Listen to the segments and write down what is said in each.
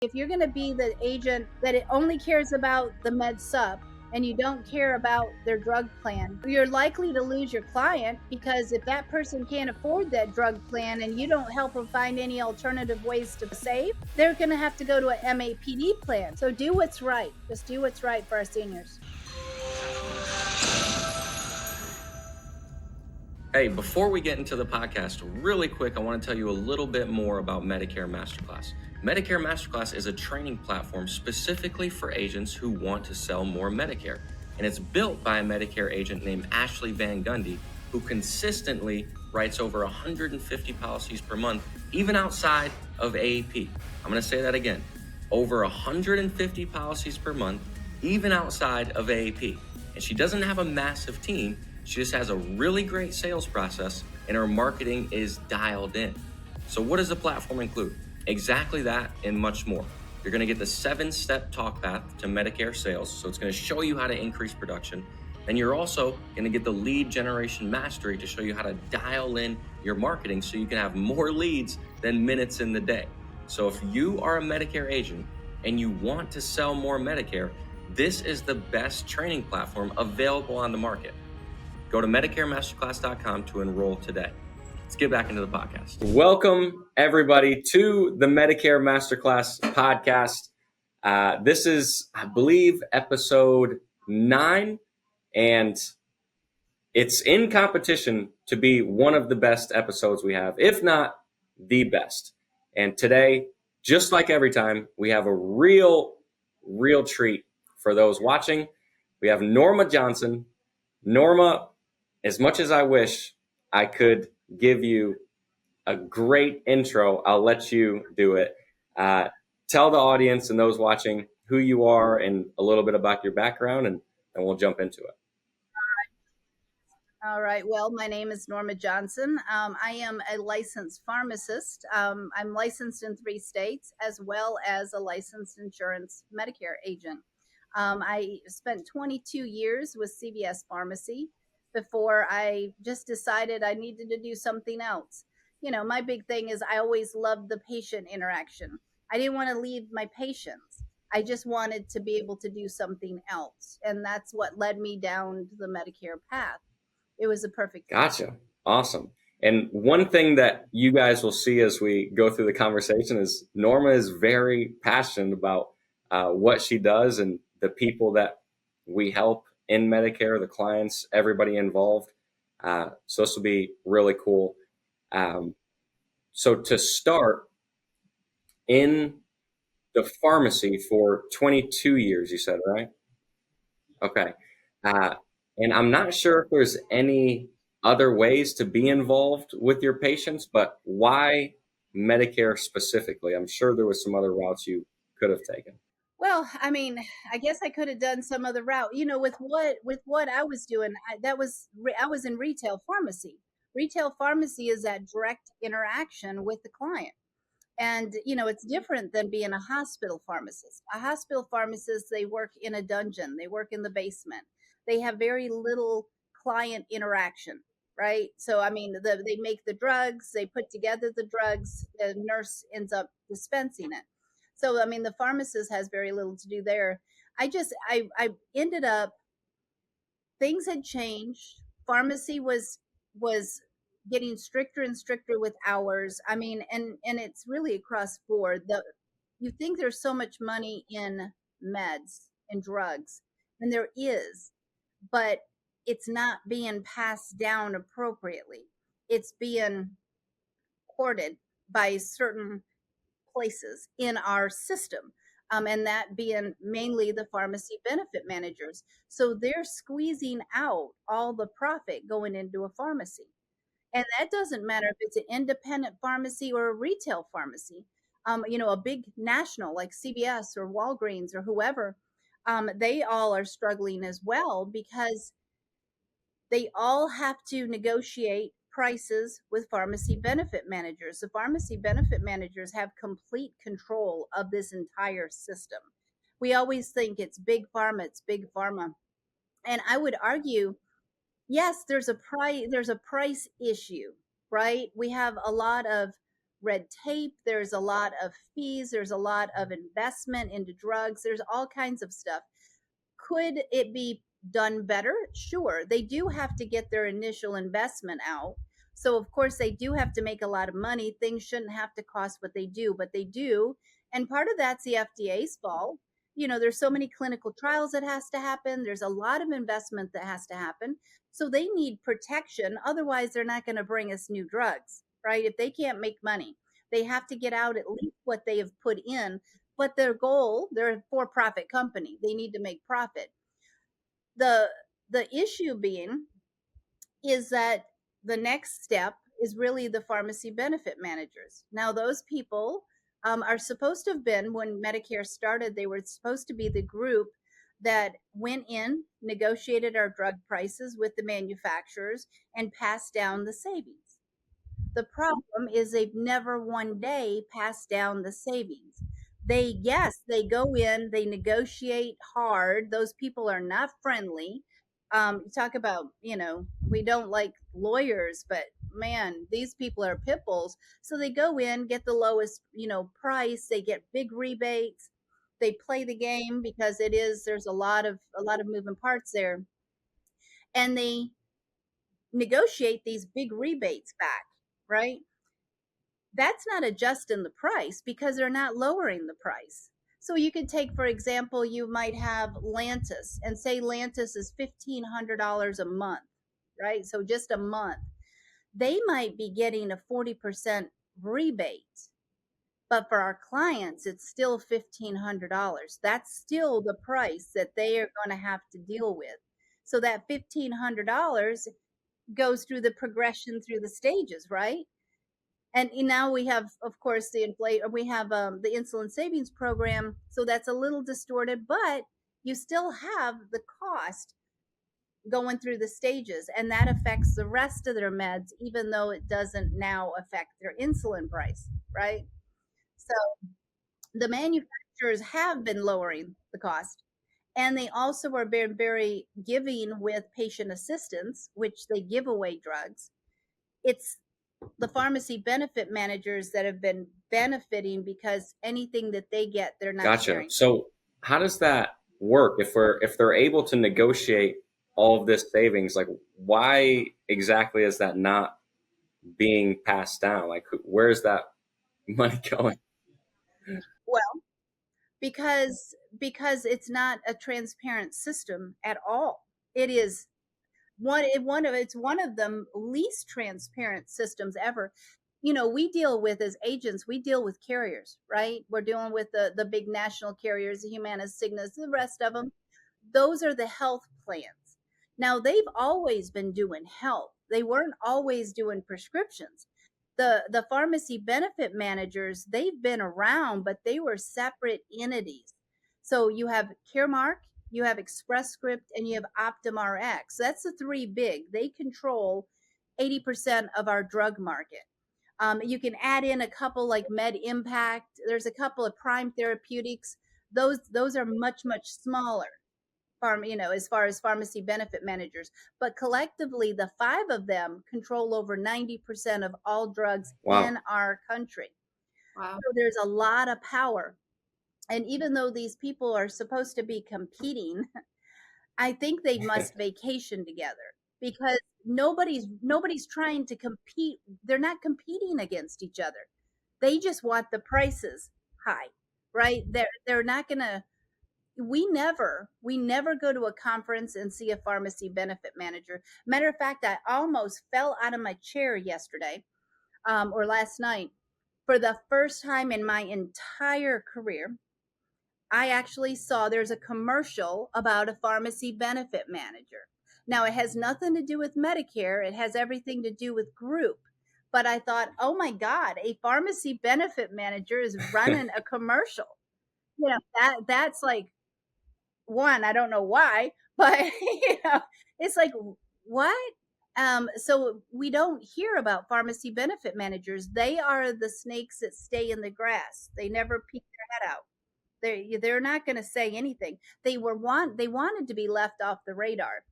If you're going to be the agent that it only cares about the med sup and you don't care about their drug plan, you're likely to lose your client, because if that person can't afford that drug plan and you don't help them find any alternative ways to save, they're going to have to go to a MAPD plan. So do what's right. Just do what's right for our seniors. Hey, before we get into the podcast, really quick, I want to tell you a little bit more about Medicare Masterclass. Medicare Masterclass is a training platform specifically for agents who want to sell more Medicare. And it's built by a Medicare agent named Ashley Van Gundy, who consistently writes over 150 policies per month, even outside of AEP. I'm going to say that again. Over 150 policies per month, even outside of AEP. And she doesn't have a massive team. She just has a really great sales process, and her marketing is dialed in. So what does the platform include? Exactly that and much more. You're going to get the 7-step talk path to Medicare sales. So it's going to show you how to increase production. And you're also going to get the lead generation mastery to show you how to dial in your marketing so you can have more leads than minutes in the day. So if you are a Medicare agent and you want to sell more Medicare, this is the best training platform available on the market. Go to MedicareMasterclass.com to enroll today. Let's get back into the podcast. Welcome, everybody, to the Medicare Masterclass podcast. This is, I believe, episode 9, and it's in competition to be one of the best episodes we have, if not the best. And today, just like every time, we have a real treat for those watching. We have Norma Johnson. Norma, as much as I wish I could give you a great intro, I'll let you do it. Tell the audience and those watching who you are and a little bit about your background, and we'll jump into it. All right. Well, my name is Norma Johnson. I am a licensed pharmacist. I'm licensed in 3 states, as well as a licensed insurance Medicare agent. I spent 22 years with CVS Pharmacy before I just decided I needed to do something else. You know, my big thing is I always loved the patient interaction. I didn't want to leave my patients. I just wanted to be able to do something else. And that's what led me down the Medicare path. It was a perfect fit. Gotcha. Awesome. And one thing that you guys will see as we go through the conversation is Norma is very passionate about what she does and the people that we help in Medicare, the clients, everybody involved. So this will be really cool. So to start, in the pharmacy for 22 years, you said, right? Okay. And I'm not sure if there's any other ways to be involved with your patients, but why Medicare specifically? I'm sure there was some other routes you could have taken. Well, I mean, I guess I could have done some other route. You know, with what I was doing, I was in retail pharmacy. Retail pharmacy is that direct interaction with the client. And, you know, it's different than being a hospital pharmacist. A hospital pharmacist, they work in a dungeon, they work in the basement. They have very little client interaction, right? So, I mean, they make the drugs, they put together the drugs, the nurse ends up dispensing it. So, I mean, the pharmacist has very little to do there. I ended up, things had changed. Pharmacy was getting stricter and stricter with hours. I mean, and it's really across board. You think there's so much money in meds and drugs, and there is, but it's not being passed down appropriately. It's being hoarded by certain places in our system. And that being mainly the pharmacy benefit managers. So they're squeezing out all the profit going into a pharmacy. And that doesn't matter if it's an independent pharmacy or a retail pharmacy. You know, a big national like CVS or Walgreens or whoever, they all are struggling as well, because they all have to negotiate prices with pharmacy benefit managers. The pharmacy benefit managers have complete control of this entire system. We always think it's big pharma. And I would argue, yes, there's a price issue, right? We have a lot of red tape, there's a lot of fees, there's a lot of investment into drugs, there's all kinds of stuff. Could it be done better? Sure. They do have to get their initial investment out. So, of course, they do have to make a lot of money. Things shouldn't have to cost what they do, but they do. And part of that's the FDA's fault. There's so many clinical trials that has to happen. There's a lot of investment that has to happen. So they need protection. Otherwise, they're not going to bring us new drugs, right? If they can't make money, they have to get out at least what they have put in. But their goal, they're a for-profit company. They need to make profit. The issue being is that the next step is really the pharmacy benefit managers. Now, those people are supposed to have been, when Medicare started, they were supposed to be the group that went in, negotiated our drug prices with the manufacturers, and passed down the savings. The problem is they've never one day passed down the savings. Yes, they go in, they negotiate hard. Those people are not friendly. Talk about, we don't like lawyers, but man, these people are pit bulls. So they go in, get the lowest, price. They get big rebates. They play the game because there's a lot of moving parts there, and they negotiate these big rebates back, right? That's not adjusting the price because they're not lowering the price. So you could take, for example, you might have Lantus, and say Lantus is $1,500 a month, right? So just a month. They might be getting a 40% rebate, but for our clients, it's still $1,500. That's still the price that they are going to have to deal with. So that $1,500 goes through the progression through the stages, right? And now we have, of course, we have the insulin savings program, so that's a little distorted, but you still have the cost going through the stages, and that affects the rest of their meds, even though it doesn't now affect their insulin price, right? So the manufacturers have been lowering the cost, and they also are very, very giving with patient assistance, which they give away drugs. It's the pharmacy benefit managers that have been benefiting because anything that they get, they're not Gotcha. sharing. So how does that work? If they're able to negotiate all of this savings, like why exactly is that not being passed down? Like where is that money going? Well, because it's not a transparent system at all. It is it's one of the least transparent systems ever. We deal with, as agents, we deal with carriers, right? We're dealing with the big national carriers, the Humana, Cignas, the rest of them. Those are the health plans. Now, they've always been doing health. They weren't always doing prescriptions. The pharmacy benefit managers, they've been around, but they were separate entities. So you have Caremark, you have Express Script, and you have Optum RX. That's the three big. They control 80% of our drug market. You can add in a couple like Med Impact. There's a couple of Prime Therapeutics. Those are much, much smaller, as far as pharmacy benefit managers. But collectively, the five of them control over 90% of all drugs Wow. in our country. Wow. So there's a lot of power. And even though these people are supposed to be competing, I think they must vacation together, because nobody's trying to compete. They're not competing against each other. They just want the prices high, right? They're not going to. We never go to a conference and see a pharmacy benefit manager. Matter of fact, I almost fell out of my chair yesterday, or last night. For the first time in my entire career, I actually saw there's a commercial about a pharmacy benefit manager. Now, it has nothing to do with Medicare, it has everything to do with group. But I thought, oh my God, a pharmacy benefit manager is running a commercial. That's like, one, I don't know why, but it's like, what? So we don't hear about pharmacy benefit managers. They are the snakes that stay in the grass. They never peek their head out. They're not going to say anything. They wanted to be left off the radar.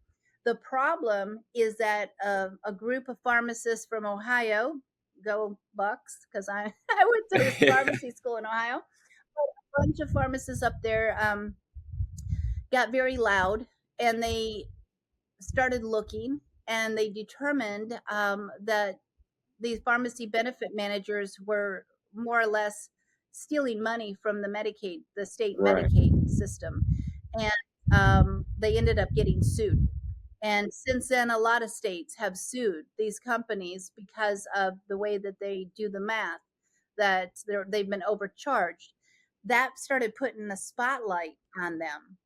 The problem is that a group of pharmacists from Ohio, go Bucks, because I went to pharmacy school in Ohio. But a bunch of pharmacists up there got very loud, and they started looking, and they determined that these pharmacy benefit managers were more or less stealing money from the state Right. Medicaid system, and they ended up getting sued. And since then, a lot of states have sued these companies because of the way that they do the math, that they've been overcharged. That started putting a spotlight on them.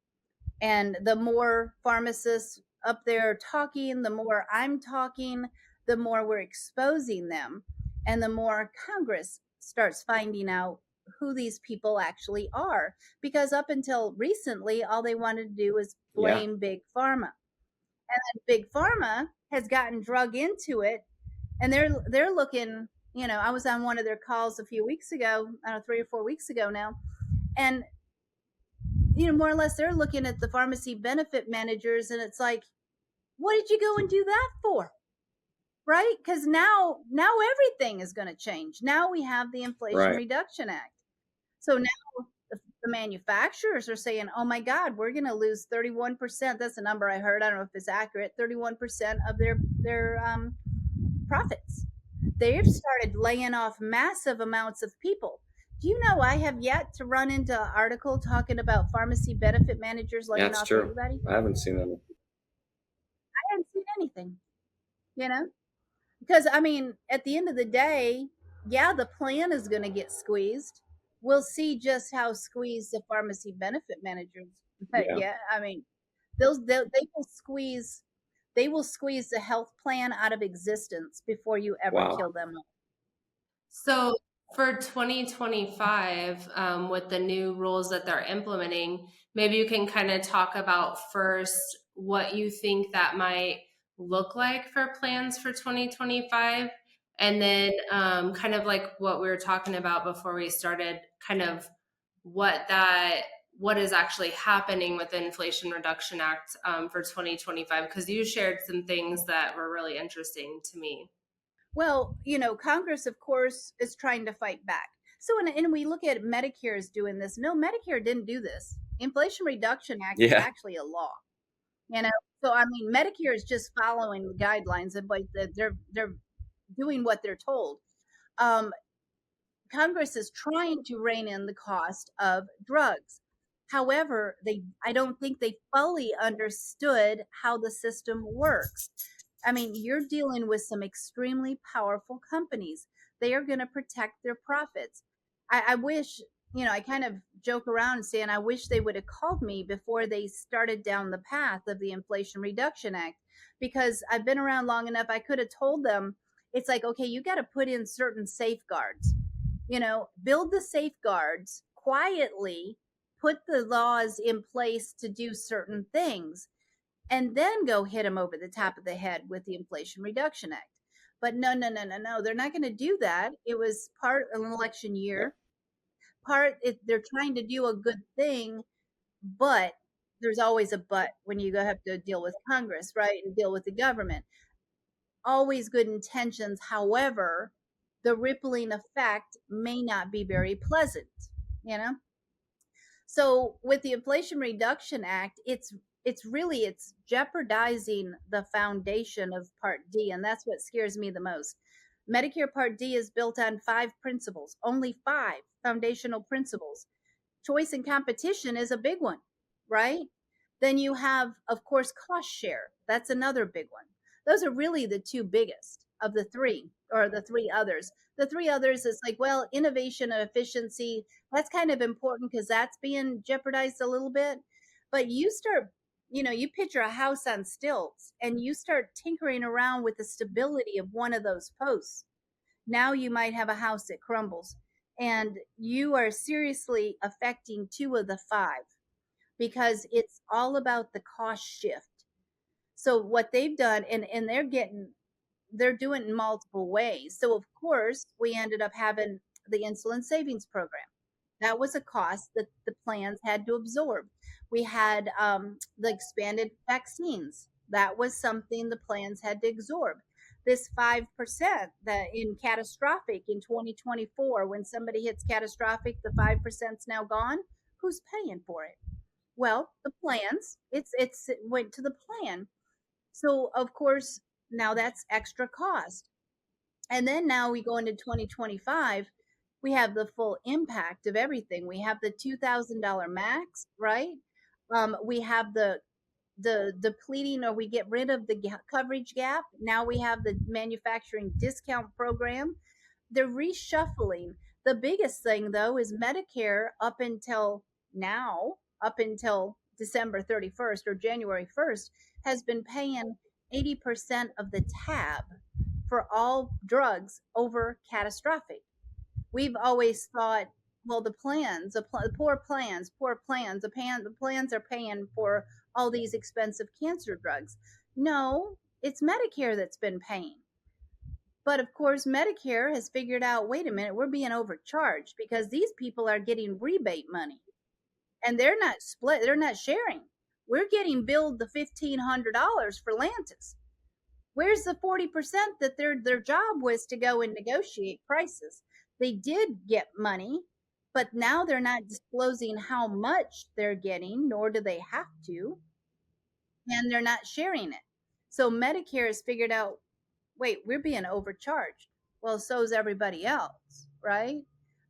And the more pharmacists up there talking, the more I'm talking, the more we're exposing them, and the more Congress starts finding out who these people actually are. Because up until recently, all they wanted to do was Yeah. blame Big Pharma. And Big Pharma has gotten drug into it, and they're looking. I was on one of their calls a few weeks ago, I don't know, 3 or 4 weeks ago now, and more or less they're looking at the pharmacy benefit managers, and it's like, what did you go and do that for? Right? Because now everything is going to change. Now we have the Inflation Right. Reduction Act. So now the manufacturers are saying, oh my God, we're going to lose 31%. That's the number I heard. I don't know if it's accurate. 31% of their profits. They've started laying off massive amounts of people. Do you know I have yet to run into an article talking about pharmacy benefit managers Yeah, laying it's off true. anybody? I haven't seen them. I haven't seen anything, you know? Because, I mean, at the end of the day, yeah, the plan is going to get squeezed. We'll see just how squeezed the pharmacy benefit managers. But Yeah. yeah, I mean, they will squeeze the health plan out of existence before you ever Wow. kill them. So for 2025, with the new rules that they're implementing, maybe you can kind of talk about first what you think that might look like for plans for 2025. And then kind of like what we were talking about before we started, kind of what is actually happening with the Inflation Reduction Act for 2025, because you shared some things that were really interesting to me. Well, Congress, of course, is trying to fight back. So, and we look at Medicare is doing this. No, Medicare didn't do this. Inflation Reduction Act is Yeah. actually a law. You know, so I mean, Medicare is just following the guidelines, but they're doing what they're told. Um, Congress is trying to rein in the cost of drugs. However, I don't think they fully understood how the system works. I mean, you're dealing with some extremely powerful companies. They are going to protect their profits. I wish, I kind of joke around saying, I wish they would have called me before they started down the path of the Inflation Reduction Act, because I've been around long enough. I could have told them, it's like, okay, you got to put in certain safeguards, build the safeguards quietly, put the laws in place to do certain things, and then go hit them over the top of the head with the Inflation Reduction Act. But no, no, no, no, no. They're not going to do that. It was part of an election Yeah. year. They're trying to do a good thing, but there's always a but when you have to deal with Congress, right, and deal with the government. Always good intentions. However, the rippling effect may not be very pleasant, you know? So with the Inflation Reduction Act, it's jeopardizing the foundation of Part D, and that's what scares me the most. Medicare Part D is built on 5 principles, only 5 foundational principles. Choice and competition is a big one, right? Then you have, of course, cost share. That's another big one. Those are really the two biggest of the three, or the three others. The three others is like, well, innovation and efficiency. That's kind of important because that's being jeopardized a little bit. But you picture a house on stilts and you start tinkering around with the stability of one of those posts. Now you might have a house that crumbles, and you are seriously affecting 2 of the 5, because it's all about the cost shift. So what they've done, and they're doing it in multiple ways. So of course we ended up having the insulin savings program. That was a cost that the plans had to absorb. We had the expanded vaccines. That was something the plans had to absorb. this 5% that in catastrophic in 2024, when somebody hits catastrophic, the 5% is now gone. Who's paying for it? Well, the plans. It went to the plan. So of course now that's extra cost. And then now we go into 2025, we have the full impact of everything. We have the $2,000 max, right? We have the depleting, or we get rid of the coverage gap. Now we have the manufacturing discount program. They're reshuffling. The biggest thing though is Medicare up until now, up until December 31st or January 1st, has been paying 80% of the tab for all drugs over catastrophic. We've always thought, well, the plans, poor plans, the plans are paying for all these expensive cancer drugs. No, it's Medicare that's been paying. But of course, Medicare has figured out, wait a minute, we're being overcharged because these people are getting rebate money and they're not split, they're not sharing. We're getting billed the $1,500 for Lantus. Where's the 40% that their job was to go and negotiate prices? They did get money, but now they're not disclosing how much they're getting, nor do they have to, and they're not sharing it. So Medicare has figured out, wait, we're being overcharged. Well, so's everybody else, right?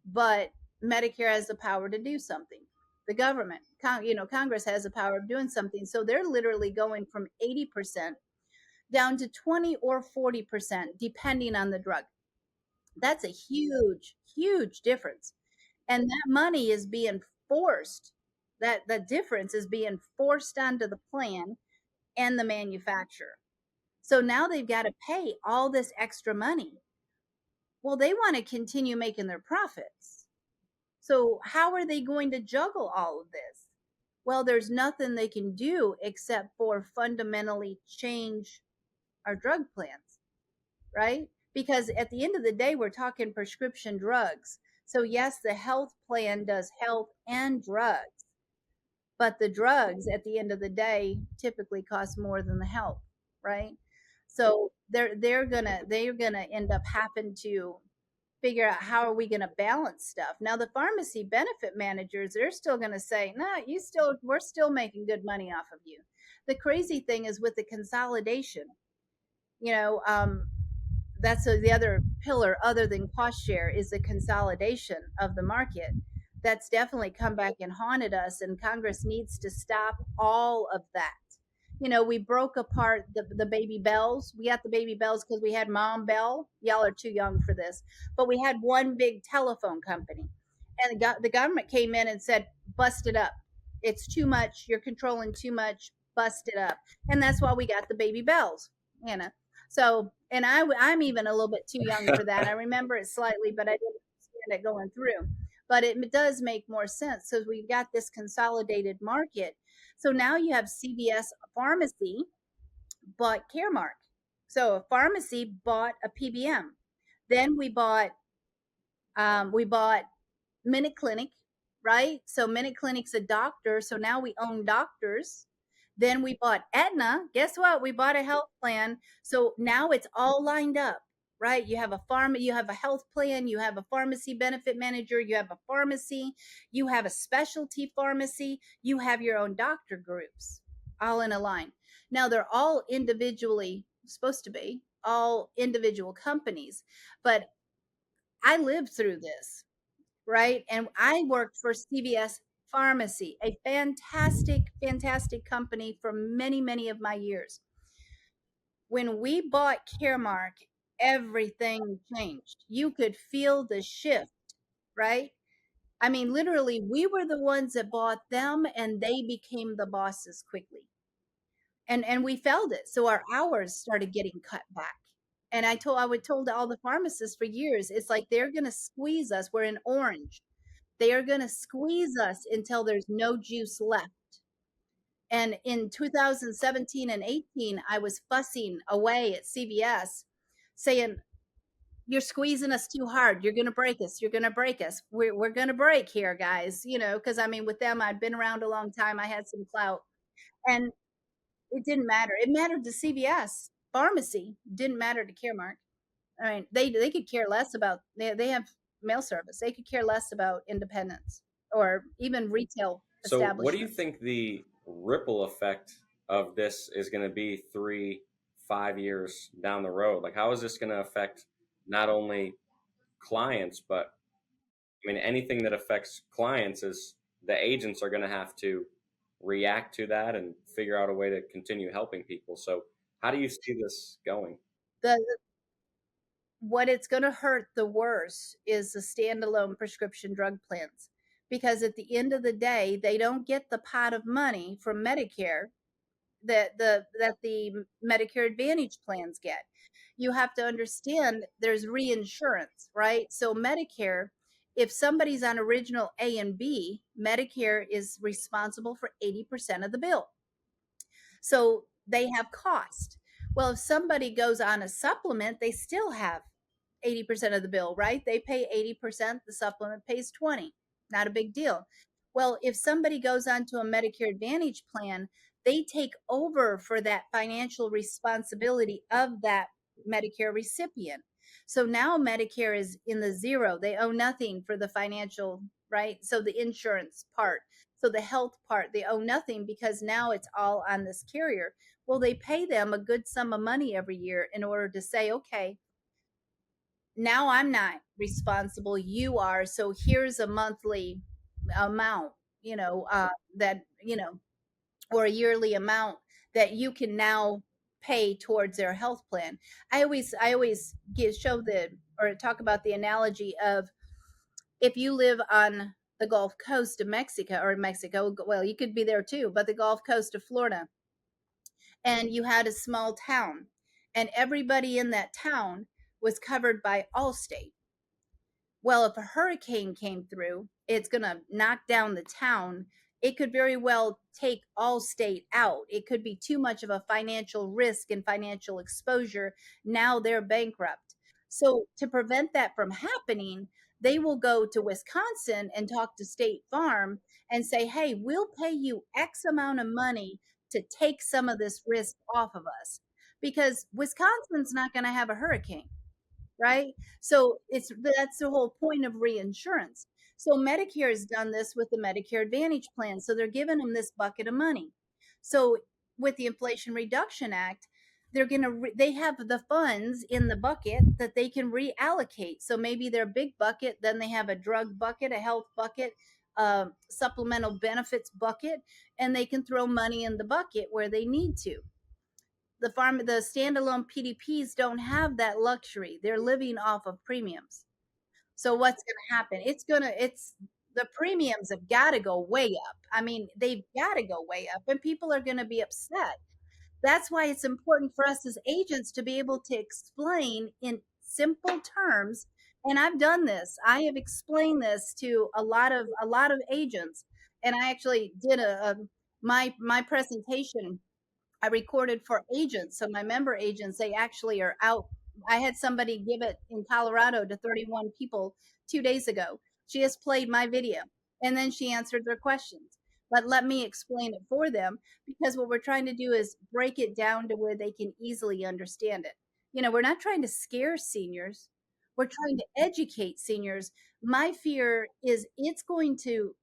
But Medicare has the power to do something. The government, Congress has the power of doing something. So they're literally going from 80% down to 20 or 40%, depending on the drug. That's a huge, huge difference. And that money is being forced, that the difference is being forced onto the plan and the manufacturer. So now they've got to pay all this extra money. Well, they want to continue making their profits. So how are they going to juggle all of this? Well, there's nothing they can do except for fundamentally change our drug plans, right? Because at the end of the day, we're talking prescription drugs. So yes, the health plan does health and drugs, but the drugs at the end of the day typically cost more than the health, right? So they're gonna end up having to figure out how are we going to balance stuff. Now the pharmacy benefit managers, they're still going to say, no, we're still making good money off of you. The crazy thing is with the consolidation, you know, that's the other pillar other than cost share is the consolidation of the market. That's definitely come back and haunted us, and Congress needs to stop all of that. You know, we broke apart the baby bells. We got the baby bells because we had Mom Bell. Y'all are too young for this, but we had one big telephone company, and the government came in and said, "Bust it up. It's too much. You're controlling too much. Bust it up." And that's why we got the baby bells. You know, so, and I'm even a little bit too young for that. I remember it slightly, but I didn't understand it going through. But it does make more sense. So we got this consolidated market. So now you have CVS Pharmacy bought Caremark. So a pharmacy bought a PBM. Then we bought Minute Clinic, right? So Minute Clinic's a doctor. So now we own doctors. Then we bought Aetna. Guess what? We bought a health plan. So now it's all lined up, right? You have you have a health plan, you have a pharmacy benefit manager, you have a pharmacy, you have a specialty pharmacy, you have your own doctor groups all in a line. Now they're all individually supposed to be all individual companies, but I lived through this, right? And I worked for CVS Pharmacy, a fantastic, fantastic company for many, many of my years. When we bought Caremark, everything changed. You could feel the shift, right? I mean, literally, we were the ones that bought them and they became the bosses quickly. And we felt it. So our hours started getting cut back. And I would told all the pharmacists for years, it's like they're going to squeeze us. We're in orange. They are going to squeeze us until there's no juice left. And in 2017 and 18, I was fussing away at CVS saying, you're squeezing us too hard. You're going to break us. You're going to break us. We're going to break here, guys. You know, because I mean, with them, I'd been around a long time. I had some clout. And it didn't matter. It mattered to CVS. Pharmacy didn't matter to Caremark. I mean, they could care less about, they have mail service. They could care less about independents or even retail So, what do you establishments. think the ripple effect of this is going to be 3, 5 years down the road? Like, how is this going to affect not only clients, but I mean, anything that affects clients is the agents are going to have to react to that and figure out a way to continue helping people. So, how do you see this going? The What it's going to hurt the worst is the standalone prescription drug plans, because at the end of the day, they don't get the pot of money from Medicare that the Medicare Advantage plans get. You have to understand there's reinsurance, right? So Medicare, if somebody's on original A and B, Medicare is responsible for 80% of the bill. So they have cost. Well, if somebody goes on a supplement, they still have 80% of the bill, right? They pay 80%, the supplement pays 20. Not a big deal. Well, if somebody goes onto a Medicare Advantage plan, they take over for that financial responsibility of that Medicare recipient. So now Medicare is in the zero. They owe nothing for the financial, right? So the insurance part, so the health part, they owe nothing because now it's all on this carrier. Well, they pay them a good sum of money every year in order to say, okay, now I'm not responsible, you are. So here's a monthly amount, that, or a yearly amount that you can now pay towards their health plan. I always show the, or talk about the analogy of, if you live on the Gulf Coast of Mexico, or Mexico, well, you could be there too, but the Gulf Coast of Florida, and you had a small town, and everybody in that town was covered by Allstate. Well, if a hurricane came through, it's going to knock down the town. It could very well take Allstate out. It could be too much of a financial risk and financial exposure. Now they're bankrupt. So, to prevent that from happening, they will go to Wisconsin and talk to State Farm and say, hey, we'll pay you X amount of money to take some of this risk off of us, because Wisconsin's not going to have a hurricane, right? So that's the whole point of reinsurance. So Medicare has done this with the Medicare Advantage plan. So they're giving them this bucket of money. So with the Inflation Reduction Act, they have the funds in the bucket that they can reallocate. So maybe their big bucket, then they have a drug bucket, a health bucket, supplemental benefits bucket, and they can throw money in the bucket where they need to. The standalone PDPs don't have that luxury. They're living off of premiums. So what's going to happen? It's the premiums have got to go way up. I mean, they've got to go way up, and people are going to be upset. That's why it's important for us as agents to be able to explain in simple terms. And I've done this. I have explained this to a lot of agents, and I actually did my presentation I recorded for agents. So my member agents, they actually are out. I had somebody give it in Colorado to 31 people 2 days ago. She has played my video and then she answered their questions. But let me explain it for them, because what we're trying to do is break it down to where they can easily understand it. We're not trying to scare seniors, we're trying to educate seniors. My fear is it's going to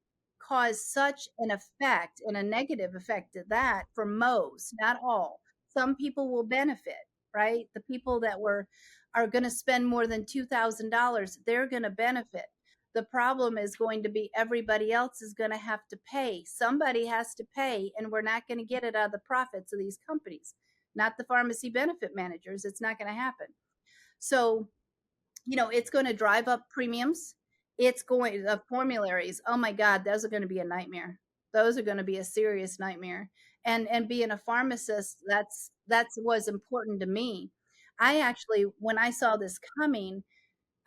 cause such an effect and a negative effect to that for most, not all. Some people will benefit, right? The people that are going to spend more than $2,000, they're going to benefit. The problem is going to be everybody else is going to have to pay. Somebody has to pay, and we're not going to get it out of the profits of these companies, not the pharmacy benefit managers. It's not going to happen. So it's going to drive up premiums. It's going the formularies. Oh my God, those are going to be a nightmare. Those are going to be a serious nightmare. And being a pharmacist, that's was important to me. I actually, when I saw this coming,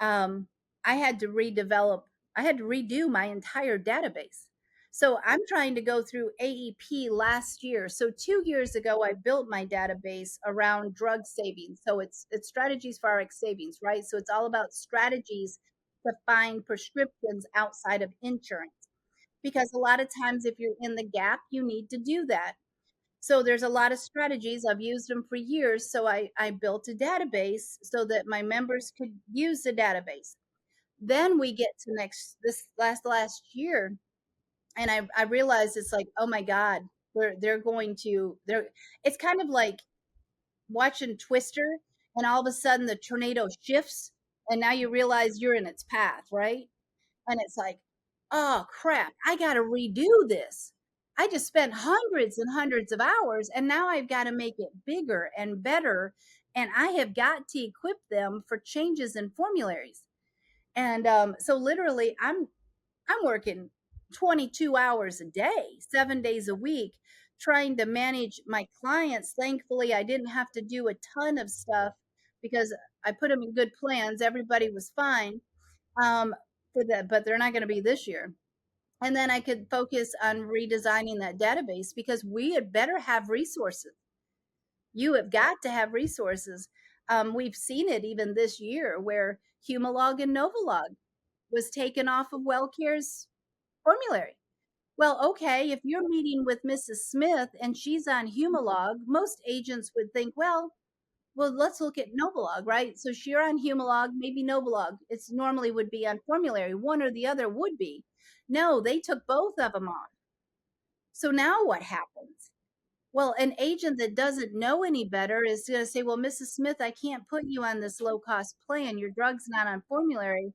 um, I had to I had to redo my entire database. So I'm trying to go through AEP last year. So 2 years ago, I built my database around drug savings. So it's strategies for RX savings, right? So it's all about strategies to find prescriptions outside of insurance. Because a lot of times, if you're in the gap, you need to do that. So there's a lot of strategies. I've used them for years. So I built a database so that my members could use the database. Then we get to this last year, and I realized it's like, oh my God, they're going to they're it's kind of like watching Twister, and all of a sudden the tornado shifts, and now you realize you're in its path, right? And it's like, oh crap, I got to redo this. I just spent hundreds and hundreds of hours, and now I've got to make it bigger and better. And I have got to equip them for changes in formularies. And so literally, I'm working 22 hours a day, 7 days a week, trying to manage my clients. Thankfully, I didn't have to do a ton of stuff because I put them in good plans. Everybody was fine um, for that, but they're not going to be this year. And then I could focus on redesigning that database because we had better have resources. You have got to have resources. We've seen it even this year where Humalog and Novolog was taken off of WellCare's formulary. Well, okay, if you're meeting with Mrs. Smith and she's on Humalog, most agents would think, well, let's look at Novolog, right? So you're on Humalog, maybe Novolog. It's normally would be on formulary. One or the other would be. No, they took both of them off. So now what happens? Well, an agent that doesn't know any better is going to say, well, Mrs. Smith, I can't put you on this low cost plan. Your drug's not on formulary,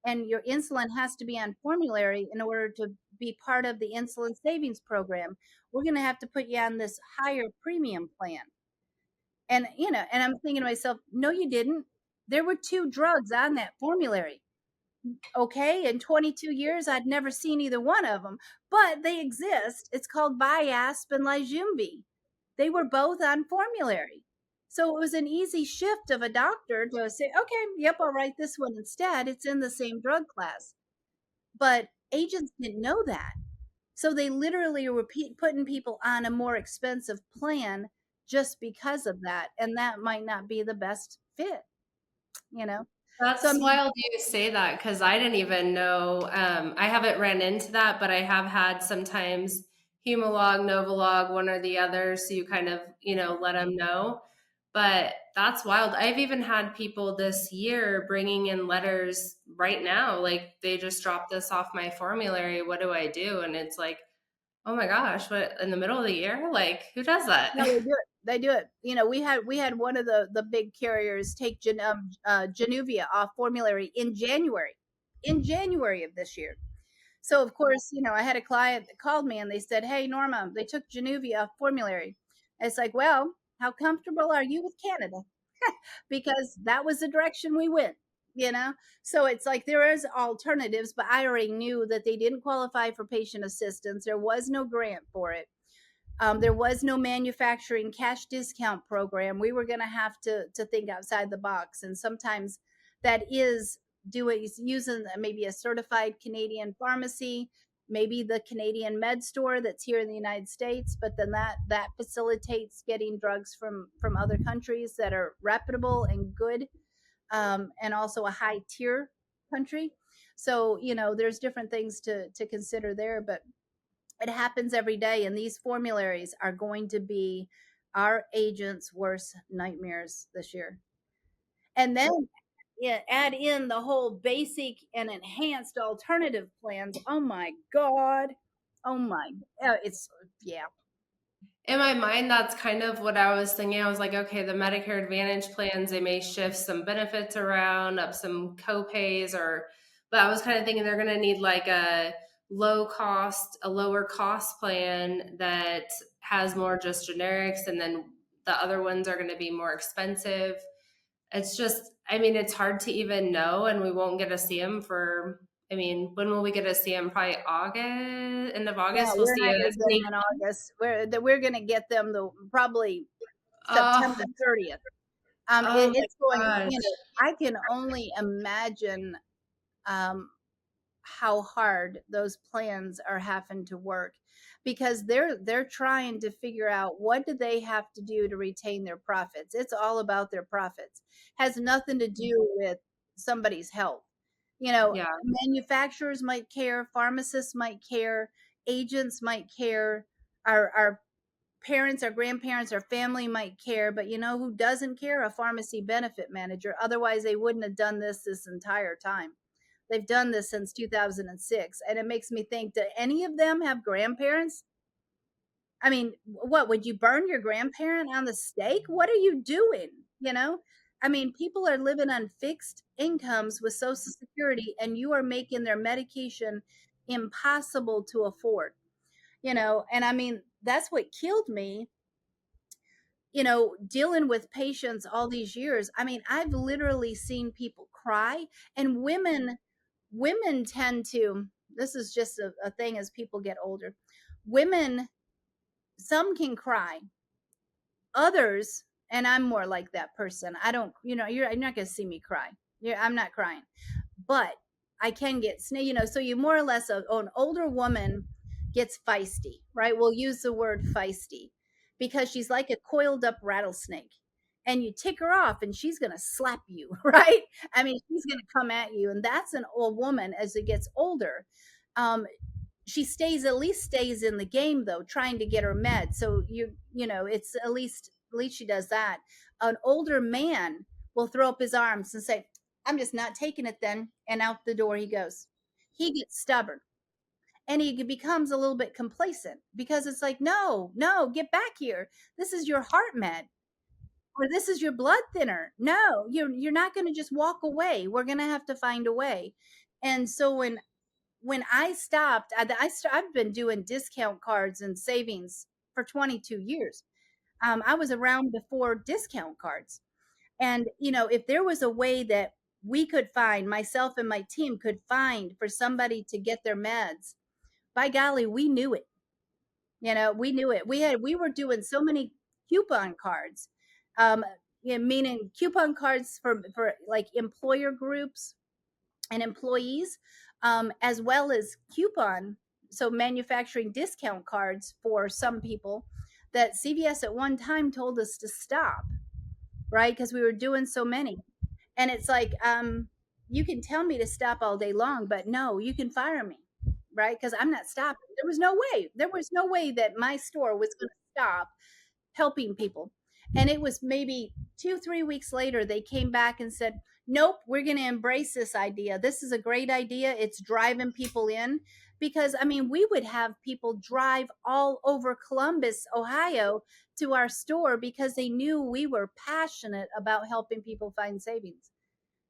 and your insulin has to be on formulary in order to be part of the insulin savings program. We're going to have to put you on this higher premium plan. And, and I'm thinking to myself, no, you didn't. There were two drugs on that formulary. Okay. In 22 years, I'd never seen either one of them, but they exist. It's called Viasp and Lyjumvi. They were both on formulary. So it was an easy shift of a doctor to say, okay, yep, I'll write this one instead. It's in the same drug class. But agents didn't know that. So they literally were putting people on a more expensive plan just because of that. And that might not be the best fit, you know? So, I That's mean, wild you say that because I didn't even know. I haven't ran into that, but I have had sometimes Humalog, Novolog, one or the other. So you kind of, let them know. But that's wild. I've even had people this year bringing in letters right now, like they just dropped this off my formulary. What do I do? And it's like, oh my gosh, what in the middle of the year? Like, who does that? no, they do it. They do it. We had one of the big carriers take Januvia off formulary in January of this year. So of course, I had a client that called me and they said, "Hey, Norma, they took Januvia off formulary." And it's like, well, how comfortable are you with Canada? Because that was the direction we went. So it's like there is alternatives, but I already knew that they didn't qualify for patient assistance. There was no grant for it. There was no manufacturing cash discount program. We were going to have to think outside the box, and sometimes that is using maybe a certified Canadian pharmacy, maybe the Canadian med store that's here in the United States, but then that facilitates getting drugs from other countries that are reputable and good, and also a high tier country. So there's different things to consider there, but it happens every day, and these formularies are going to be our agents' worst nightmares this year. And then add in the whole basic and enhanced alternative plans. Oh my God. Oh my. It's, yeah. In my mind, that's kind of what I was thinking. I was like, okay, the Medicare Advantage plans, they may shift some benefits around, up some copays, but I was kind of thinking they're going to need like a lower cost plan that has more just generics, and then the other ones are going to be more expensive. It's just, I mean, it's hard to even know, and we won't get to see them for, I mean, when will we get to see them? Probably August, end of No, August, we'll we're see not a going to get sneak. them in August. We're going to get them probably Oh, September 30th. oh It's my going, gosh. I can only imagine um, how hard those plans are having to work, because they're trying to figure out what do they have to do to retain their profits. It's all about their profits. Has nothing to do with somebody's health. Yeah. Manufacturers might care, pharmacists might care, agents might care, our parents or grandparents or family might care, but you know who doesn't care? A pharmacy benefit manager. Otherwise, they wouldn't have done this entire time. They've done this since 2006. And it makes me think, do any of them have grandparents? I mean, what would you burn your grandparent on the stake? What are you doing? You know, I mean, people are living on fixed incomes with Social Security, and you are making their medication impossible to afford. And I mean, that's what killed me, dealing with patients all these years. I mean, I've literally seen people cry, and women tend to, this is just a thing as people get older. Women, some can cry, others, and I'm more like that person. I don't, you're not going to see me cry. I'm not crying, but I can get so you more or less, an older woman gets feisty, right? We'll use the word feisty because she's like a coiled up rattlesnake, and you tick her off and she's going to slap you, right? I mean, she's going to come at you. And that's an old woman as it gets older. She at least stays in the game though, trying to get her med. So it's at least she does that. An older man will throw up his arms and say, I'm just not taking it then. And out the door he goes. He gets stubborn, and he becomes a little bit complacent because it's like, no, get back here. This is your heart med, or this is your blood thinner. No, you're not going to just walk away. We're going to have to find a way. And so when I stopped, I've been doing discount cards and savings for 22 years. I was around before discount cards. And, if there was a way that we could find, myself and my team could find for somebody to get their meds, by golly, we knew it. We knew it. We were doing so many coupon cards, meaning coupon cards for like employer groups and employees, as well as so manufacturing discount cards for some people that CVS at one time told us to stop, right? Because we were doing so many. And it's like, you can tell me to stop all day long, but no, you can fire me, right? Because I'm not stopping. There was no way that my store was going to stop helping people. And it was maybe 2-3 weeks later, they came back and said, nope, we're going to embrace this idea. This is a great idea. It's driving people in. Because, I mean, we would have people drive all over Columbus, Ohio to our store because they knew we were passionate about helping people find savings.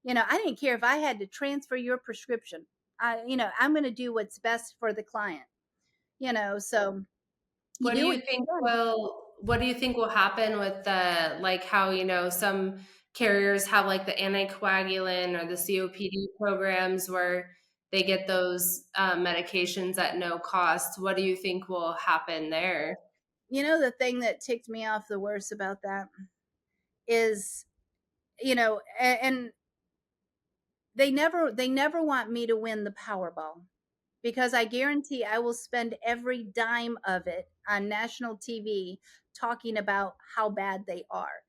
I didn't care if I had to transfer your prescription. I'm going to do what's best for the client. So What do you think will happen with the, like, how, some carriers have like the anticoagulant or the COPD programs where they get those medications at no cost? What do you think will happen there? The thing that ticked me off the worst about that is, and they never want me to win the Powerball, because I guarantee I will spend every dime of it on national TV talking about how bad they are.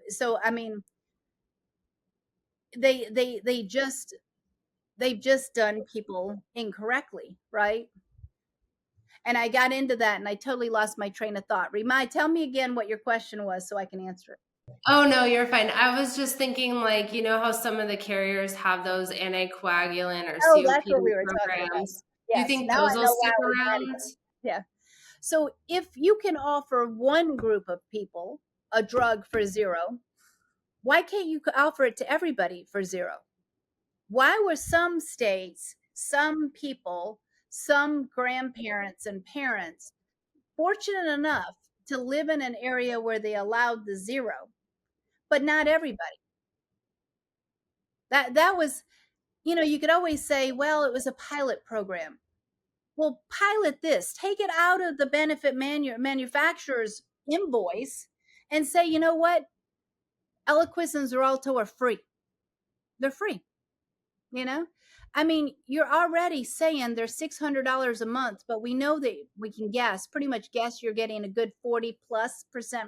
So I mean, they've just done people incorrectly, right? And I got into that and I totally lost my train of thought. Tell me again what your question was so I can answer it. Oh, no, you're fine. I was just thinking, like, how some of the carriers have those anticoagulant or That's what COPD we were talking about. programs. Do you Yes, think now I those will know why stick I was mad around? again. Yeah. So if you can offer one group of people a drug for zero, why can't you offer it to everybody for zero? Why were some states, some people, some grandparents and parents fortunate enough to live in an area where they allowed the zero, but not everybody? That was, you could always say, well, it was a pilot program. Well, pilot this, take it out of the benefit manufacturer's invoice and say, you know what? Eliquis and Xarelto are free. They're free. I mean, you're already saying they're $600 a month, but we know that we can pretty much guess you're getting a good 40+%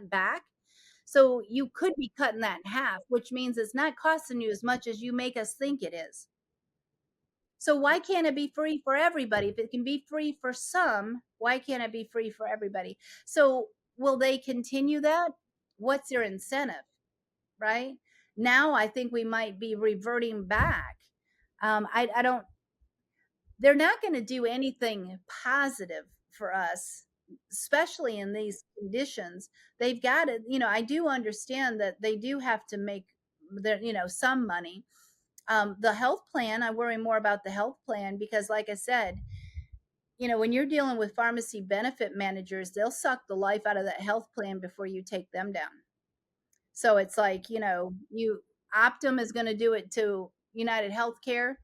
back. So you could be cutting that in half, which means it's not costing you as much as you make us think it is. So why can't it be free for everybody? If it can be free for some, why can't it be free for everybody? So will they continue that? What's their incentive, right? Now I think we might be reverting back. I don't, they're not going to do anything positive for us, especially in these conditions. They've got to, I do understand that they do have to make their, some money. The health plan, I worry more about the health plan because, like I said, when you're dealing with pharmacy benefit managers, they'll suck the life out of that health plan before you take them down. So it's like, Optum is going to do it to United Healthcare.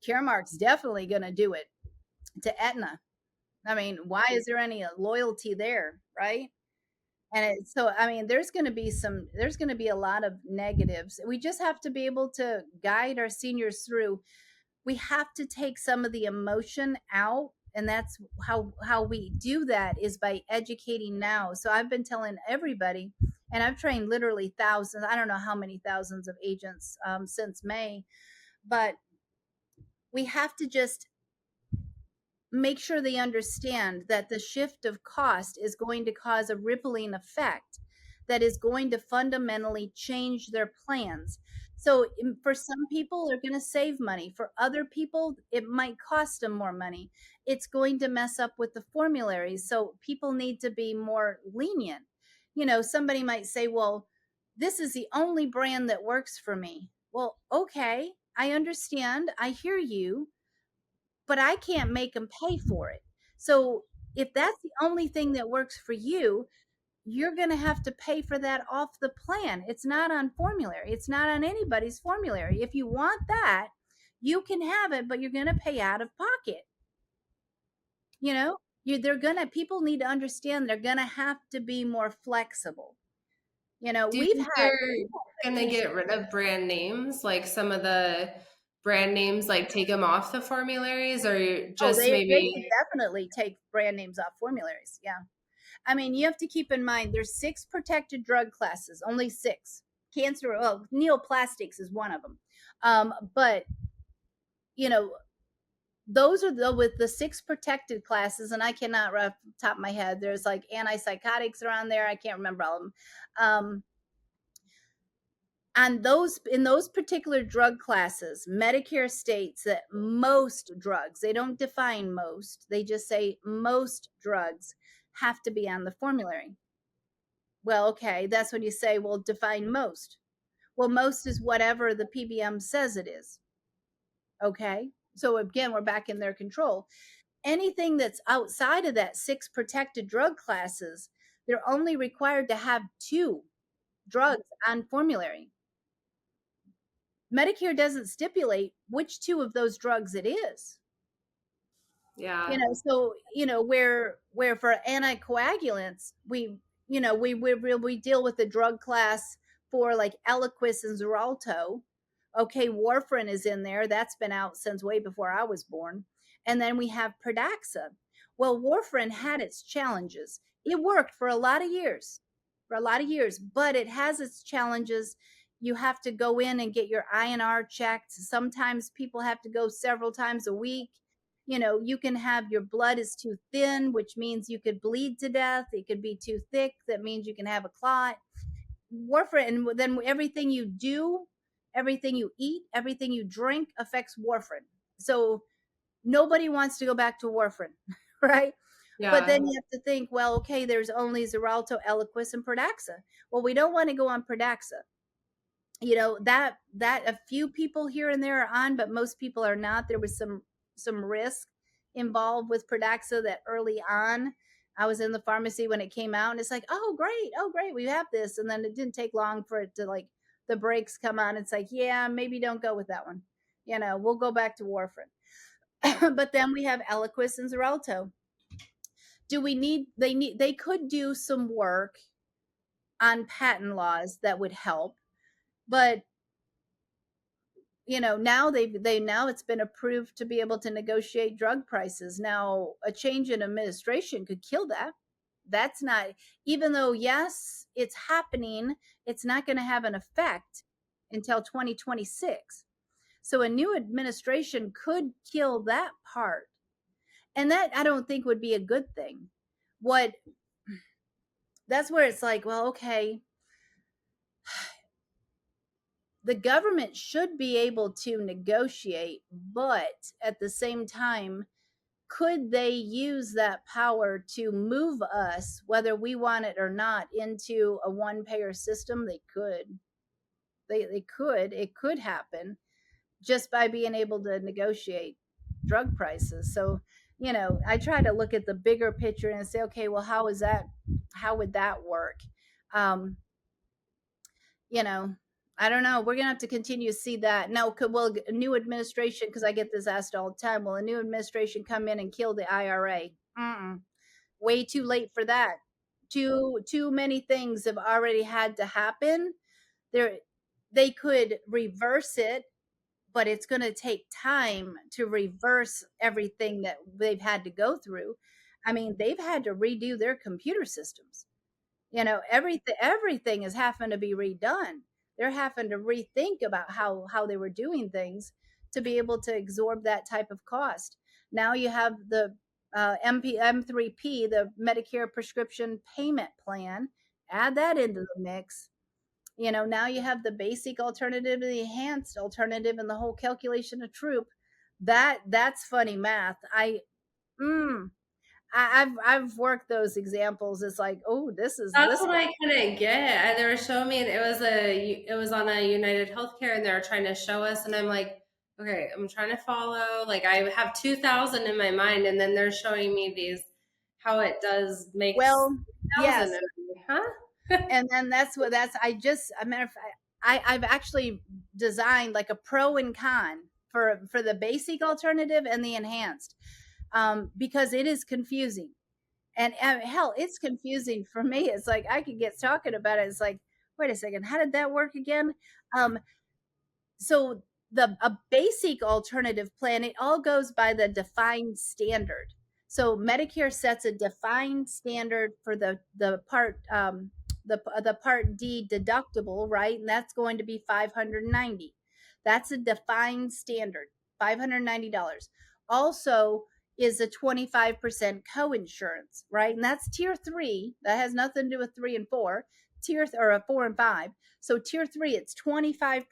Caremark's definitely going to do it to Aetna. I mean, why is there any loyalty there, right? So, I mean, there's going to be a lot of negatives. We just have to be able to guide our seniors through. We have to take some of the emotion out, and that's how we do that is by educating now. So I've been telling everybody, and I've trained literally thousands, I don't know how many thousands of agents since May, but we have to just make sure they understand that the shift of cost is going to cause a rippling effect that is going to fundamentally change their plans. So for some people, they're going to save money. For other people, it might cost them more money. It's going to mess up with the formularies. So people need to be more lenient. Somebody might say, well, this is the only brand that works for me. Well, okay, I understand. I hear you, but I can't make them pay for it. So if that's the only thing that works for you, you're going to have to pay for that off the plan. It's not on formulary. It's not on anybody's formulary. If you want that, you can have it, but you're going to pay out of pocket. People need to understand they're going to have to be more flexible. Do you We've think had they're gonna get rid of brand names, like some of the brand names, like take them off the formularies, or oh, just they maybe? can definitely take brand names off formularies. Yeah. I mean, you have to keep in mind there's 6 protected drug classes, only 6. Cancer, neoplastics is one of them. But you know, those are with the 6 protected classes, and I cannot right off the top of my head. There's like antipsychotics around there. I can't remember all of them. And in those particular drug classes, Medicare states that most drugs, they don't define most, they just say most drugs have to be on the formulary. Well, okay, that's when you say, well, define most. Well, most is whatever the PBM says it is. Okay. So again, we're back in their control. Anything that's outside of that 6 protected drug classes, they're only required to have 2 drugs on formulary. Medicare doesn't stipulate which 2 of those drugs it is. Yeah. So where for anticoagulants, we deal with the drug class for like Eliquis and Xarelto. Okay, warfarin is in there. That's been out since way before I was born. And then we have Pradaxa. Well, warfarin had its challenges. It worked for a lot of years, but it has its challenges. You have to go in and get your INR checked. Sometimes people have to go several times a week. You can have your blood is too thin, which means you could bleed to death. It could be too thick. That means you can have a clot. Warfarin, and then everything you do, everything you eat, everything you drink affects warfarin. So nobody wants to go back to warfarin, right? But Yeah. then you have to think, well, okay, there's only Xarelto, Eliquis, and Pradaxa. Well, we don't want to go on Pradaxa. That a few people here and there are on, but most people are not. There was some risk involved with Pradaxa that early on. I was in the pharmacy when it came out, and it's like, oh great, we have this, and then it didn't take long for it to like the brakes come on. It's like, yeah, maybe don't go with that one. We'll go back to warfarin. But then we have Eliquis and Xarelto. They could do some work on patent laws that would help, but now now it's been approved to be able to negotiate drug prices. Now a change in administration could kill that. That's not, even though yes, it's happening, it's not going to have an effect until 2026. So a new administration could kill that part, and that I don't think would be a good thing. What that's where it's like, well, okay, the government should be able to negotiate, but at the same time, could they use that power to move us, whether we want it or not, into a one payer system? They could. They could. It could happen just by being able to negotiate drug prices. So, I try to look at the bigger picture and say, okay, well, how would that work? Um, you know, I don't know. We're gonna have to continue to see that. Now, will a new administration, because I get this asked all the time, will a new administration come in and kill the IRA? Mm-mm. Way too late for that. Too many things have already had to happen. There, they could reverse it, but it's going to take time to reverse everything that they've had to go through. I mean, they've had to redo their computer systems. Everything is having to be redone. They're having to rethink about how they were doing things to be able to absorb that type of cost. Now you have the M3P, the Medicare Prescription Payment Plan. Add that into the mix. Now you have the basic alternative, the enhanced alternative, and the whole calculation of troop. That's funny math. Mm, I've worked those examples. It's like, oh, That's this. what I couldn't get. They were showing me, and it was on a United Healthcare, and they were trying to show us, and I'm like, okay, I'm trying to follow. Like I have 2,000 in my mind, and then they're showing me these how it does makes Well, 1,000, yes, and I'm like, huh? and then that's I just a matter of fact, I've actually designed like a pro and con for the basic alternative and the enhanced, because it is confusing. And hell, it's confusing for me. It's like I could get talking about it. It's like, wait a second, how did that work again? Um, so a basic alternative plan, it all goes by the defined standard. So Medicare sets a defined standard for the the Part D deductible, right? And that's going to be 590. That's a defined standard, $590. Also is a 25% coinsurance, right? And that's tier 3. That has nothing to do with 3 and 4. Or 4 and 5. So tier 3, it's 25%.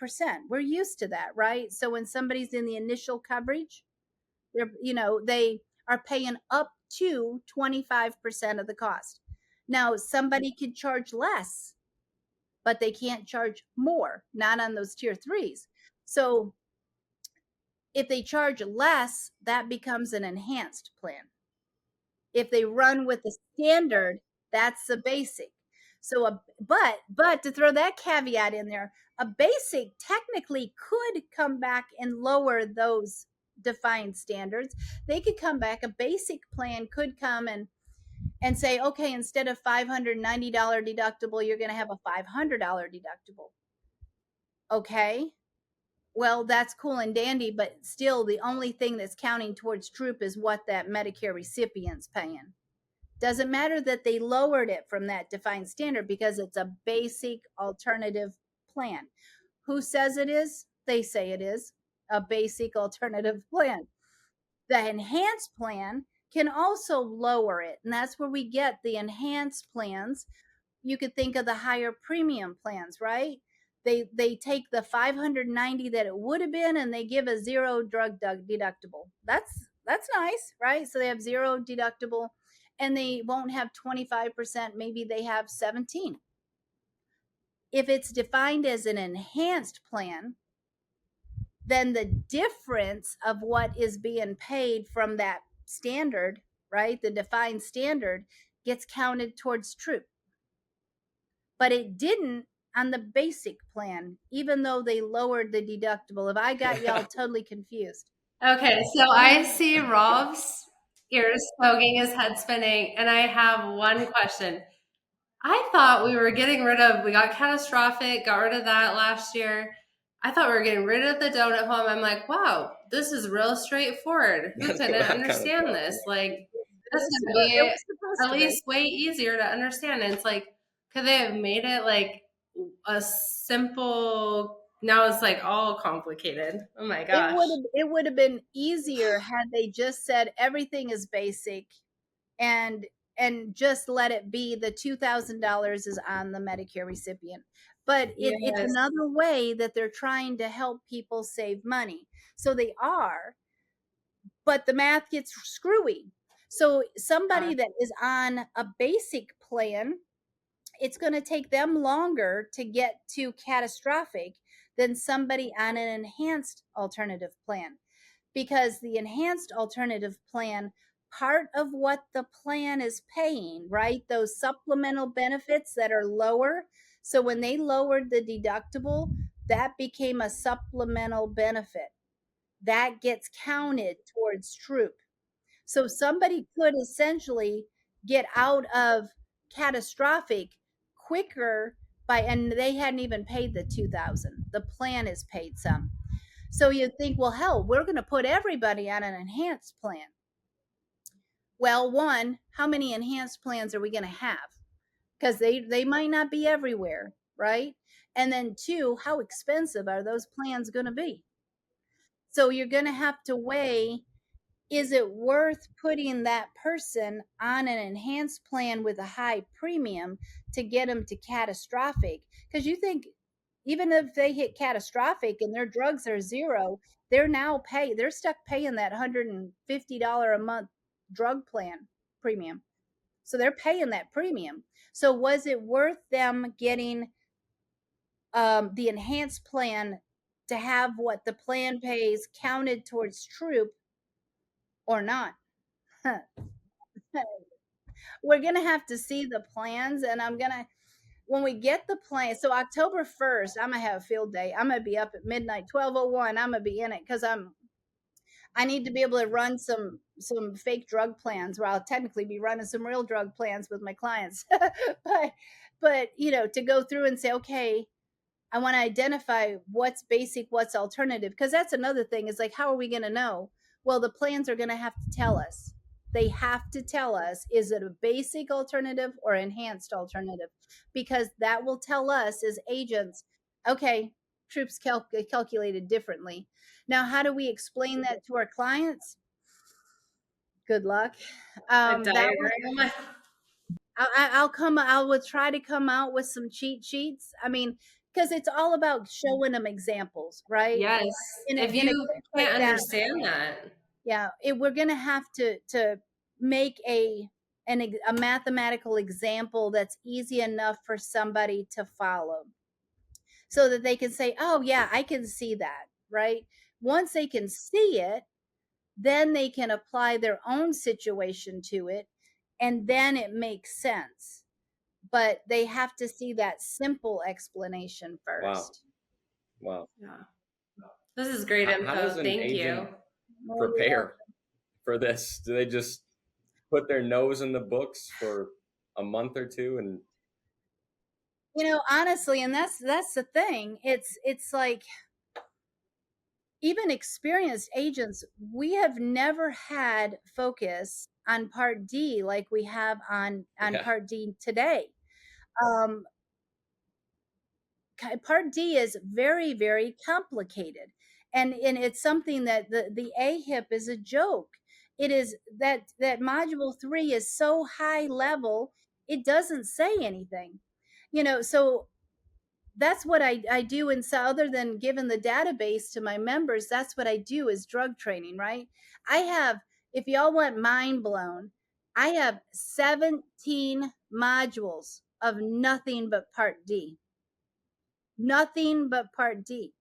We're used to that, right? So when somebody's in the initial coverage, they are paying up to 25% of the cost. Now, somebody could charge less, but they can't charge more, not on those tier 3s. So if they charge less, that becomes an enhanced plan. If they run with the standard, that's the basic. So but to throw that caveat in there, a basic technically could come back and lower those defined standards. They could come back, a basic plan could come and say, okay, instead of $590 deductible, you're going to have a $500 deductible. Okay, well, that's cool and dandy, but still the only thing that's counting towards troop is what that Medicare recipient's paying. Doesn't matter that they lowered it from that defined standard because it's a basic alternative plan. Who says it is? They say it is a basic alternative plan. The enhanced plan can also lower it, and that's where we get the enhanced plans. You could think of the higher premium plans, right? They take the 590 that it would have been and they give a zero drug deductible. That's nice, right? So they have zero deductible and they won't have 25%, maybe they have 17. If it's defined as an enhanced plan, then the difference of what is being paid from that standard, right, the defined standard, gets counted towards troop. But it didn't on the basic plan, even though they lowered the deductible. If I got y'all totally confused. Okay, so I see Rob's ears smoking, his head spinning, and I have one question. I thought we got catastrophic, got rid of that last year. I thought we were getting rid of the donut home. I'm like, wow, this is real straightforward. Who That's couldn't what I kind of understand thought. this? Like, It this is was, going to it be was supposed at to be. least way easier to understand. And it's like, could they have made it like a simple? Now it's like all complicated. Oh my gosh. It would have been easier had they just said everything is basic and and just let it be the $2,000 is on the Medicare recipient. But it's Yes. another way that they're trying to help people save money. So they are, but the math gets screwy. So somebody that is on a basic plan, it's going to take them longer to get to catastrophic than somebody on an enhanced alternative plan, because the enhanced alternative plan, part of what the plan is paying, right? Those supplemental benefits that are lower. So when they lowered the deductible, that became a supplemental benefit that gets counted towards troop. So somebody could essentially get out of catastrophic quicker by, and they hadn't even paid the 2000. The plan is paid some. So you think, well, hell, we're going to put everybody on an enhanced plan. Well, one, how many enhanced plans are we going to have? Because they might not be everywhere, right? And then two, how expensive are those plans going to be? So you're going to have to weigh, is it worth putting that person on an enhanced plan with a high premium to get them to catastrophic? Because you think, even if they hit catastrophic and their drugs are zero, they're stuck paying that $150 a month drug plan premium. So they're paying that premium. So was it worth them getting the enhanced plan to have what the plan pays counted towards troop or not? We're gonna have to see the plans, and when we get the plan. So October 1st, I'm gonna have a field day. I'm gonna be up at midnight, 12:01. I'm gonna be in it because I need to be able to run some fake drug plans, where I'll technically be running some real drug plans with my clients. But to go through and say, okay, I want to identify what's basic, what's alternative, because that's another thing, is like, how are we going to know? Well, the plans are going to have to tell us. They have to tell us, is it a basic alternative or enhanced alternative? Because that will tell us as agents, okay, troops calculated differently. Now, how do we explain that to our clients? Good luck. A That one, diagram. I will try to come out with some cheat sheets. I mean, because it's all about showing them examples, right? Yes. If In a you case like can't that, understand that, yeah, we're gonna have to make a mathematical example that's easy enough for somebody to follow, so that they can say, "Oh yeah, I can see that." Right? Once they can see it, then they can apply their own situation to it, and then it makes sense. But they have to see that simple explanation Wow. first. Wow. yeah. This is great How does info. an Thank you. agent Well, you're welcome. prepare for this? Do they just put their nose in the books for a month or two and Honestly, and that's the thing. It's like, even experienced agents, we have never had focus on Part D like we have on yeah, Part D today. Um, Part D is very, very complicated, and it's something that the AHIP is a joke. It is that module 3 is so high level, it doesn't say anything. So that's what I do. And so, other than giving the database to my members, that's what I do, is drug training, right? I have, if y'all want mind blown, I have 17 modules of nothing but Part D. Nothing but Part D.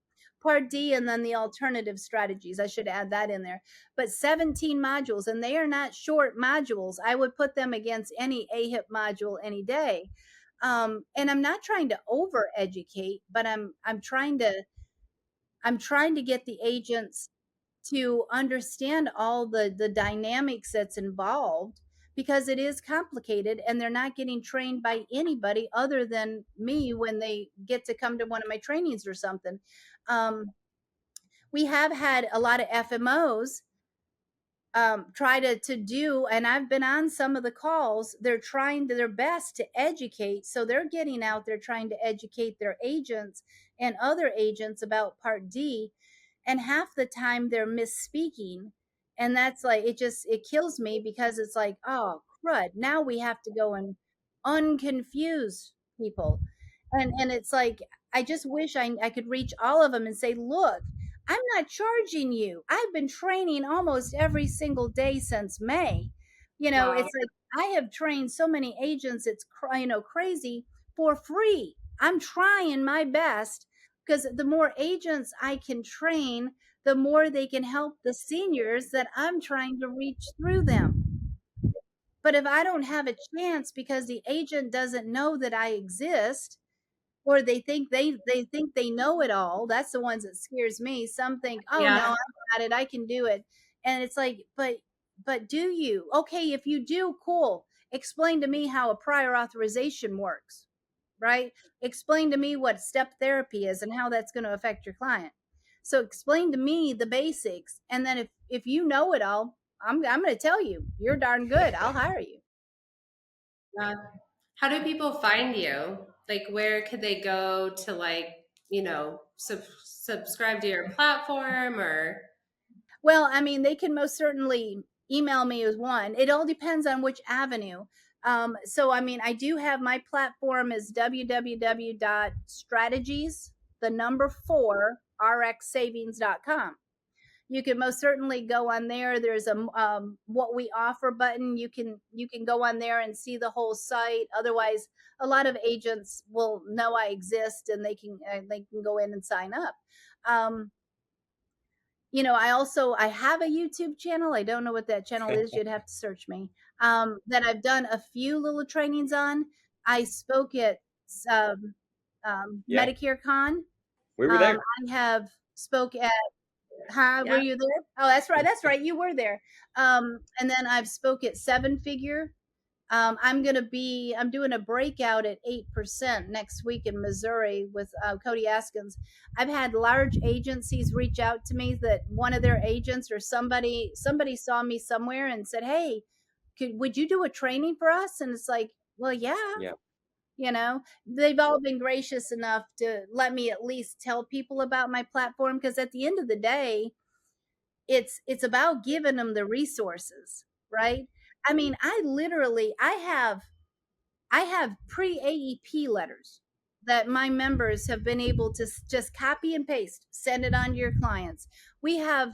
Part D, and then the alternative strategies. I should add that in there. But 17 modules, and they are not short modules. I would put them against any AHIP module any day. And I'm not trying to over educate, but I'm trying to get the agents to understand all the dynamics that's involved, because it is complicated, and they're not getting trained by anybody other than me when they get to come to one of my trainings or something. We have had a lot of FMOs try to do, and I've been on some of the calls, they're trying their best to educate. So they're getting out there trying to educate their agents and other agents about Part D, and half the time they're misspeaking. And that's like, it kills me, because it's like, oh crud. Now we have to go and unconfuse people. And it's like, I just wish I could reach all of them and say, look, I'm not charging you. I've been training almost every single day since May. Wow. It's like I have trained so many agents, it's crazy, for free. I'm trying my best, because the more agents I can train, the more they can help the seniors that I'm trying to reach through them. But if I don't have a chance because the agent doesn't know that I exist, or they think they know it all, that's the ones that scares me. Some think, oh no, Yeah. I got it, I can do it. And it's like, but do you? Okay, if you do, cool. Explain to me how a prior authorization works, right? Explain to me what step therapy is and how that's going to affect your client. So explain to me the basics, and then if you know it all, I'm going to tell you, you're darn good, I'll hire you. Yeah. How do people find you? Like, where could they go to, like, subscribe to your platform or? Well, I mean, they can most certainly email me as one. It all depends on which avenue. So, I mean, I do have my platform is www.strategies, the number 4, rxsavings.com. You can most certainly go on there. There's a what we offer button. You can go on there and see the whole site. Otherwise, a lot of agents will know I exist, and they can go in and sign up. Um, I have a YouTube channel. I don't know what that channel is. You'd have to search me. That I've done a few little trainings on. I spoke at um, Yeah, Medicare Con. we were there. I have spoke at. Huh? Were Yeah. you there? Oh, that's right. That's right. You were there. And then I've spoke at Seven Figure. I'm doing a breakout at 8% next week in Missouri with Cody Askins. I've had large agencies reach out to me that one of their agents or somebody saw me somewhere and said, hey, would you do a training for us? And it's like, well, yeah. Yeah. They've all been gracious enough to let me at least tell people about my platform, because at the end of the day, it's about giving them the resources, right? I mean, I have pre-AEP letters that my members have been able to just copy and paste, send it on to your clients. I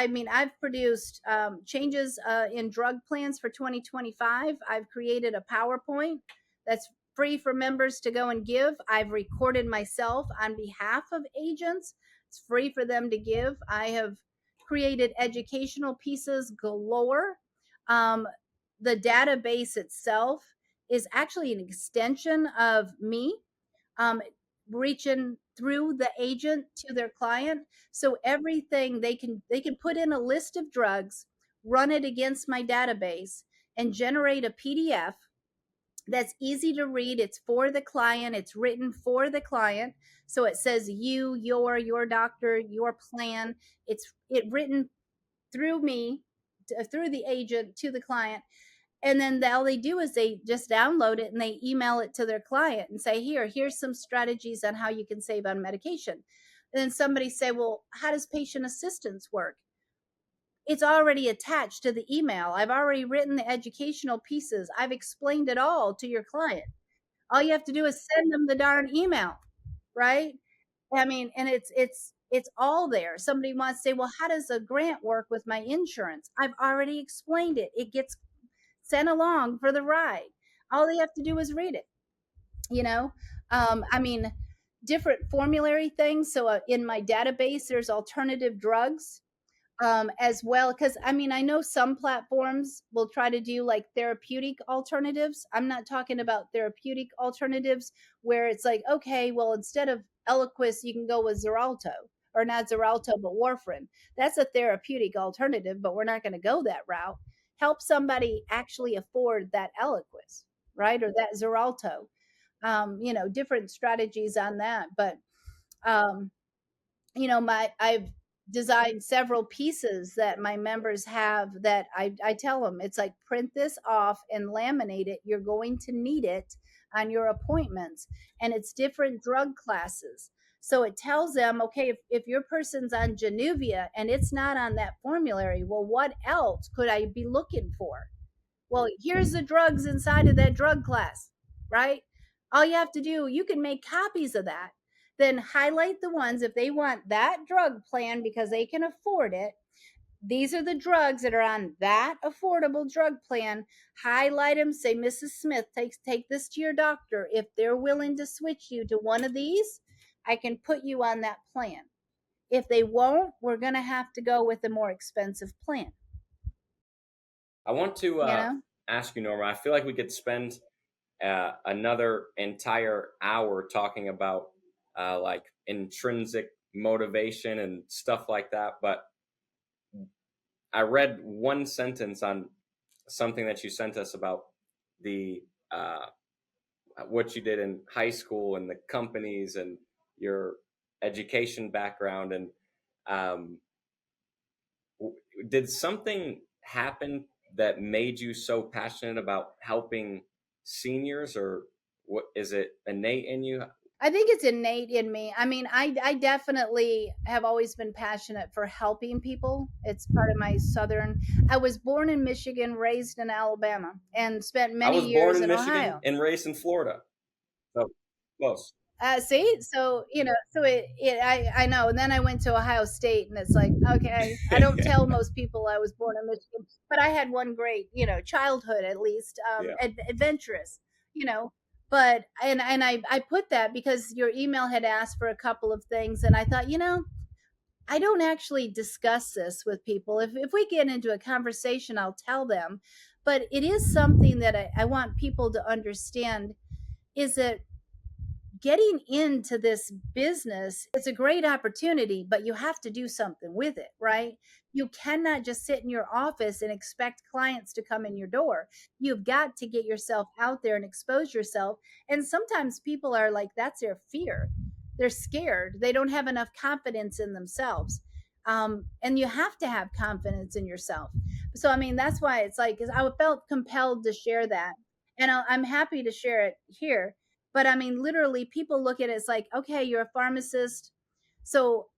mean, I've produced changes in drug plans for 2025. I've created a PowerPoint that's free for members to go and give. I've recorded myself on behalf of agents. It's free for them to give. I have created educational pieces galore. Um, the database itself is actually an extension of me, um, reaching through the agent to their client. So everything they can put in a list of drugs, run it against my database, and generate a PDF that's easy to read. It's for the client. It's written for the client. So it says your doctor, your plan. It written through me, through the agent to the client. And then all they do is they just download it and they email it to their client and say, here's some strategies on how you can save on medication. And then somebody say, well, how does patient assistance work? It's already attached to the email. I've already written the educational pieces. I've explained it all to your client. All you have to do is send them the darn email, right? I mean, and it's all there. Somebody wants to say, well, how does a grant work with my insurance? I've already explained it. It gets sent along for the ride. All they have to do is read it, you know? I mean, different formulary things. So in my database, there's alternative drugs as well. Because I mean, I know some platforms will try to do like therapeutic alternatives. I'm not talking about therapeutic alternatives where it's like, okay, well, instead of Eliquis, you can go with Xarelto, or not Xarelto, but warfarin. That's a therapeutic alternative, but we're not going to go that route. Help somebody actually afford that Eliquis, right? Or that Xarelto. Different strategies on that. But um, I've designed several pieces that my members have that I tell them, it's like, print this off and laminate it. You're going to need it on your appointments. And it's different drug classes. So it tells them, okay, if your person's on Januvia and it's not on that formulary, well, what else could I be looking for? Well, here's the drugs inside of that drug class, right? All you have to do, you can make copies of that, then highlight the ones if they want that drug plan because they can afford it. These are the drugs that are on that affordable drug plan. Highlight them, say, Mrs. Smith, take this to your doctor. If they're willing to switch you to one of these, I can put you on that plan. If they won't, we're going to have to go with a more expensive plan. I want to You know? ask you, Norma. I feel like we could spend another entire hour talking about like intrinsic motivation and stuff like that. But I read one sentence on something that you sent us about the what you did in high school and the companies and your education background. And um, did something happen that made you so passionate about helping seniors, or what is it innate in you? I think it's innate in me. I mean, I definitely have always been passionate for helping people. It's part of my Southern. I was born in Michigan, raised in Alabama, and spent I many was born years in in Michigan Ohio. and raised in Florida, so close. See, so so I know. And then I went to Ohio State, and it's like, okay, I don't tell most people I was born in Michigan, but I had one great, childhood at least, Yeah, adventurous, you know. But and I put that because your email had asked for a couple of things, and I thought, I don't actually discuss this with people. If we get into a conversation, I'll tell them, but it is something that I want people to understand is that getting into this business, it's a great opportunity, but you have to do something with it, right? You cannot just sit in your office and expect clients to come in your door. You've got to get yourself out there and expose yourself. And sometimes people are like, that's their fear. They're scared. They don't have enough confidence in themselves. And you have to have confidence in yourself. So, I mean, that's why it's like, 'cause I felt compelled to share that. And I'm happy to share it here, but I mean, literally, people look at it as like, okay, you're a pharmacist. So,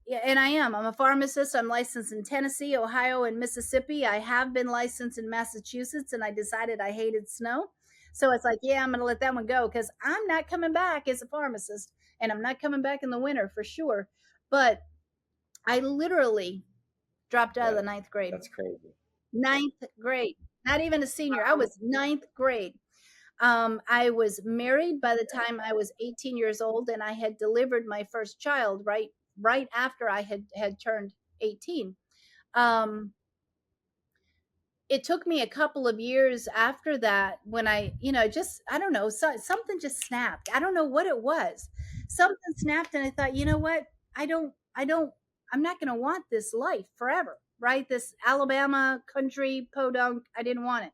yeah, and I am. I'm a pharmacist. I'm licensed in Tennessee, Ohio, and Mississippi. I have been licensed in Massachusetts, and I decided I hated snow. So it's like, yeah, I'm going to let that one go because I'm not coming back as a pharmacist, and I'm not coming back in the winter for sure. But I literally dropped out of that the ninth grade. that's crazy. Ninth grade. Not even a senior. I was ninth grade. I was married by the time I was 18 years old, and I had delivered my first child right after I had turned 18. Um, it took me a couple of years after that when just I don't know, something just snapped. I don't know what it was. Something snapped, and I thought, you know what? I don't. I'm not going to want this life forever, right? This Alabama country podunk. I didn't want it.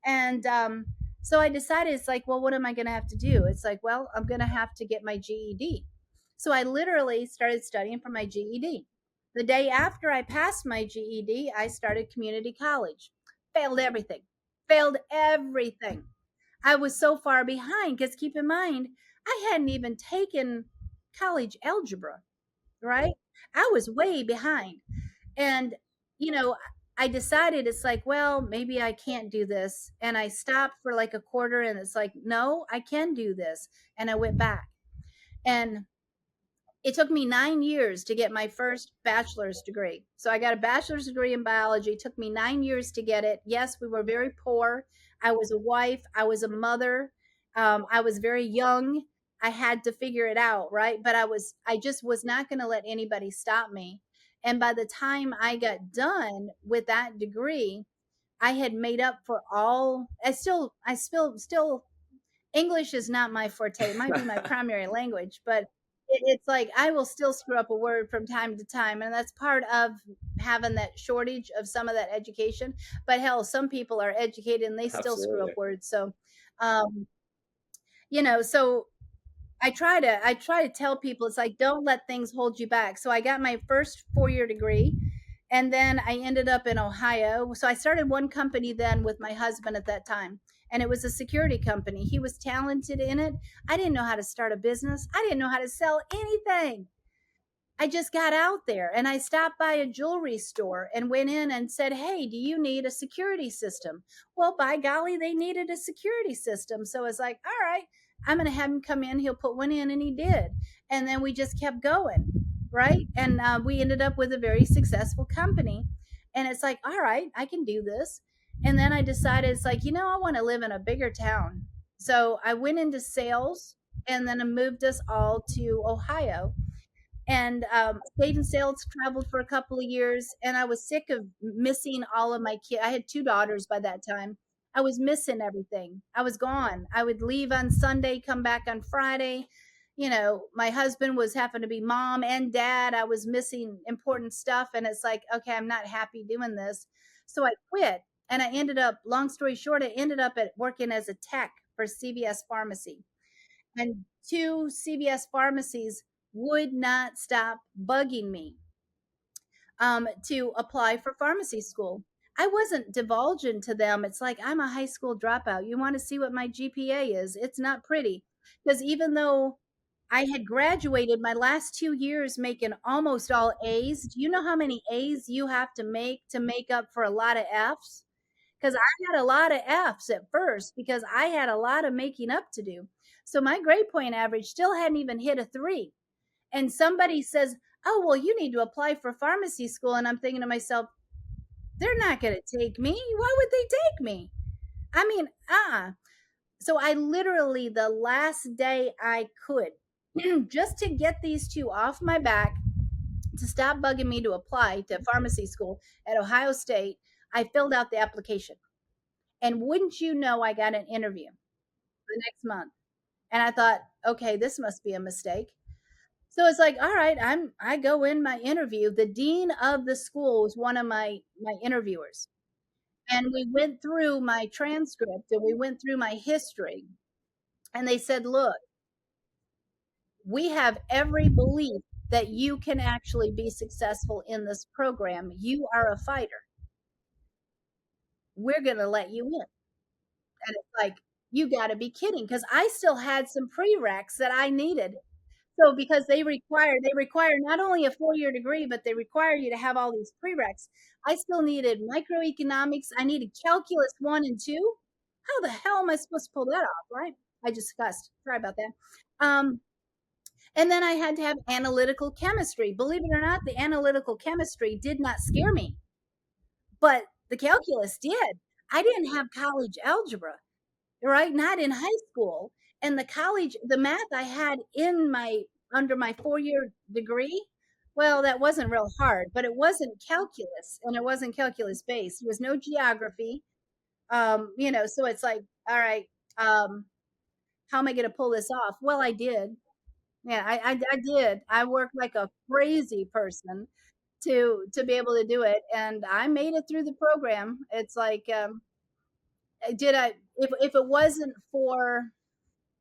And so I decided, it's like, well, what am I going to have to do? It's like, well, I'm going to have to get my GED. So I literally started studying for my GED. The day after I passed my GED, I started community college. Failed everything. Failed everything. I was so far behind because keep in mind, I hadn't even taken college algebra, right? I was way behind. And, you know, I decided, it's like, well, maybe I can't do this. And I stopped for like a quarter, and it's like, no, I can do this. And I went back. And it took me 9 years to get my first bachelor's degree. So I got a bachelor's degree in biology. It took me 9 years to get it. Yes, we were very poor. I was a wife. I was a mother. I was very young. I had to figure it out, right? But I just was not going to let anybody stop me. And by the time I got done with that degree, I had made up for all. Still English is not my forte. It might be my primary language, but it's like I will still screw up a word from time to time, and that's part of having that shortage of some of that education. But hell, some people are educated and they still screw up Absolutely. words. So, um, so I try to tell people, it's like, don't let things hold you back. So I got my first 4-year degree, and then I ended up in Ohio. So I started one company then with my husband at that time, and it was a security company. He was talented in it. I didn't know how to start a business. I didn't know how to sell anything. I just got out there and I stopped by a jewelry store and went in and said, "Hey, do you need a security system?" Well, by golly, they needed a security system. So it's like, all right, I'm going to have him come in. He'll put one in. And he did. And then we just kept going. Right. And we ended up with a very successful company. And it's like, all right, I can do this. And then I decided, it's like, I want to live in a bigger town. So I went into sales and then I moved us all to Ohio and stayed in sales, traveled for a couple of years, and I was sick of missing all of my kids. I had two daughters by that time. I was missing everything. I was gone. I would leave on Sunday, come back on Friday. My husband was having to be mom and dad. I was missing important stuff, and it's like, okay, I'm not happy doing this. So I quit, and I ended up, long story short, I ended up at working as a tech for CVS Pharmacy. And two CVS pharmacies would not stop bugging me to apply for pharmacy school. I wasn't divulging to them. It's like, I'm a high school dropout. You want to see what my GPA is? It's not pretty. Because even though I had graduated my last 2 years making almost all A's, do you know how many A's you have to make up for a lot of F's? Because I had a lot of F's at first because I had a lot of making up to do. So my grade point average still hadn't even hit a 3. And somebody says, "Oh, well, you need to apply for pharmacy school." And I'm thinking to myself, they're not going to take me. Why would they take me? I mean, So I literally, the last day I could, just to get these two off my back, to stop bugging me to apply to pharmacy school at Ohio State, I filled out the application. And wouldn't you know, I got an interview the next month. And I thought, okay, this must be a mistake. So it's like, all right, I go in my interview. The dean of the school was one of my interviewers. And we went through my transcript and we went through my history. And they said, "Look, we have every belief that you can actually be successful in this program. You are a fighter. We're going to let you in." And it's like, you got to be kidding, because I still had some prereqs that I needed. So because they require not only a 4-year degree, but they require you to have all these prereqs. I still needed microeconomics. I needed calculus 1 and 2. How the hell am I supposed to pull that off, right? I just cussed. Sorry about that. And then I had to have analytical chemistry. Believe it or not, the analytical chemistry did not scare me, but the calculus did. I didn't have college algebra, right? Not in high school. And the math I had under my 4-year degree, well, that wasn't real hard, but it wasn't calculus, and it wasn't calculus based. There was no geography. So it's like, all right, how am I going to pull this off? Well, I did. Yeah, I did. I worked like a crazy person to be able to do it, and I made it through the program. It's like, did I if it wasn't for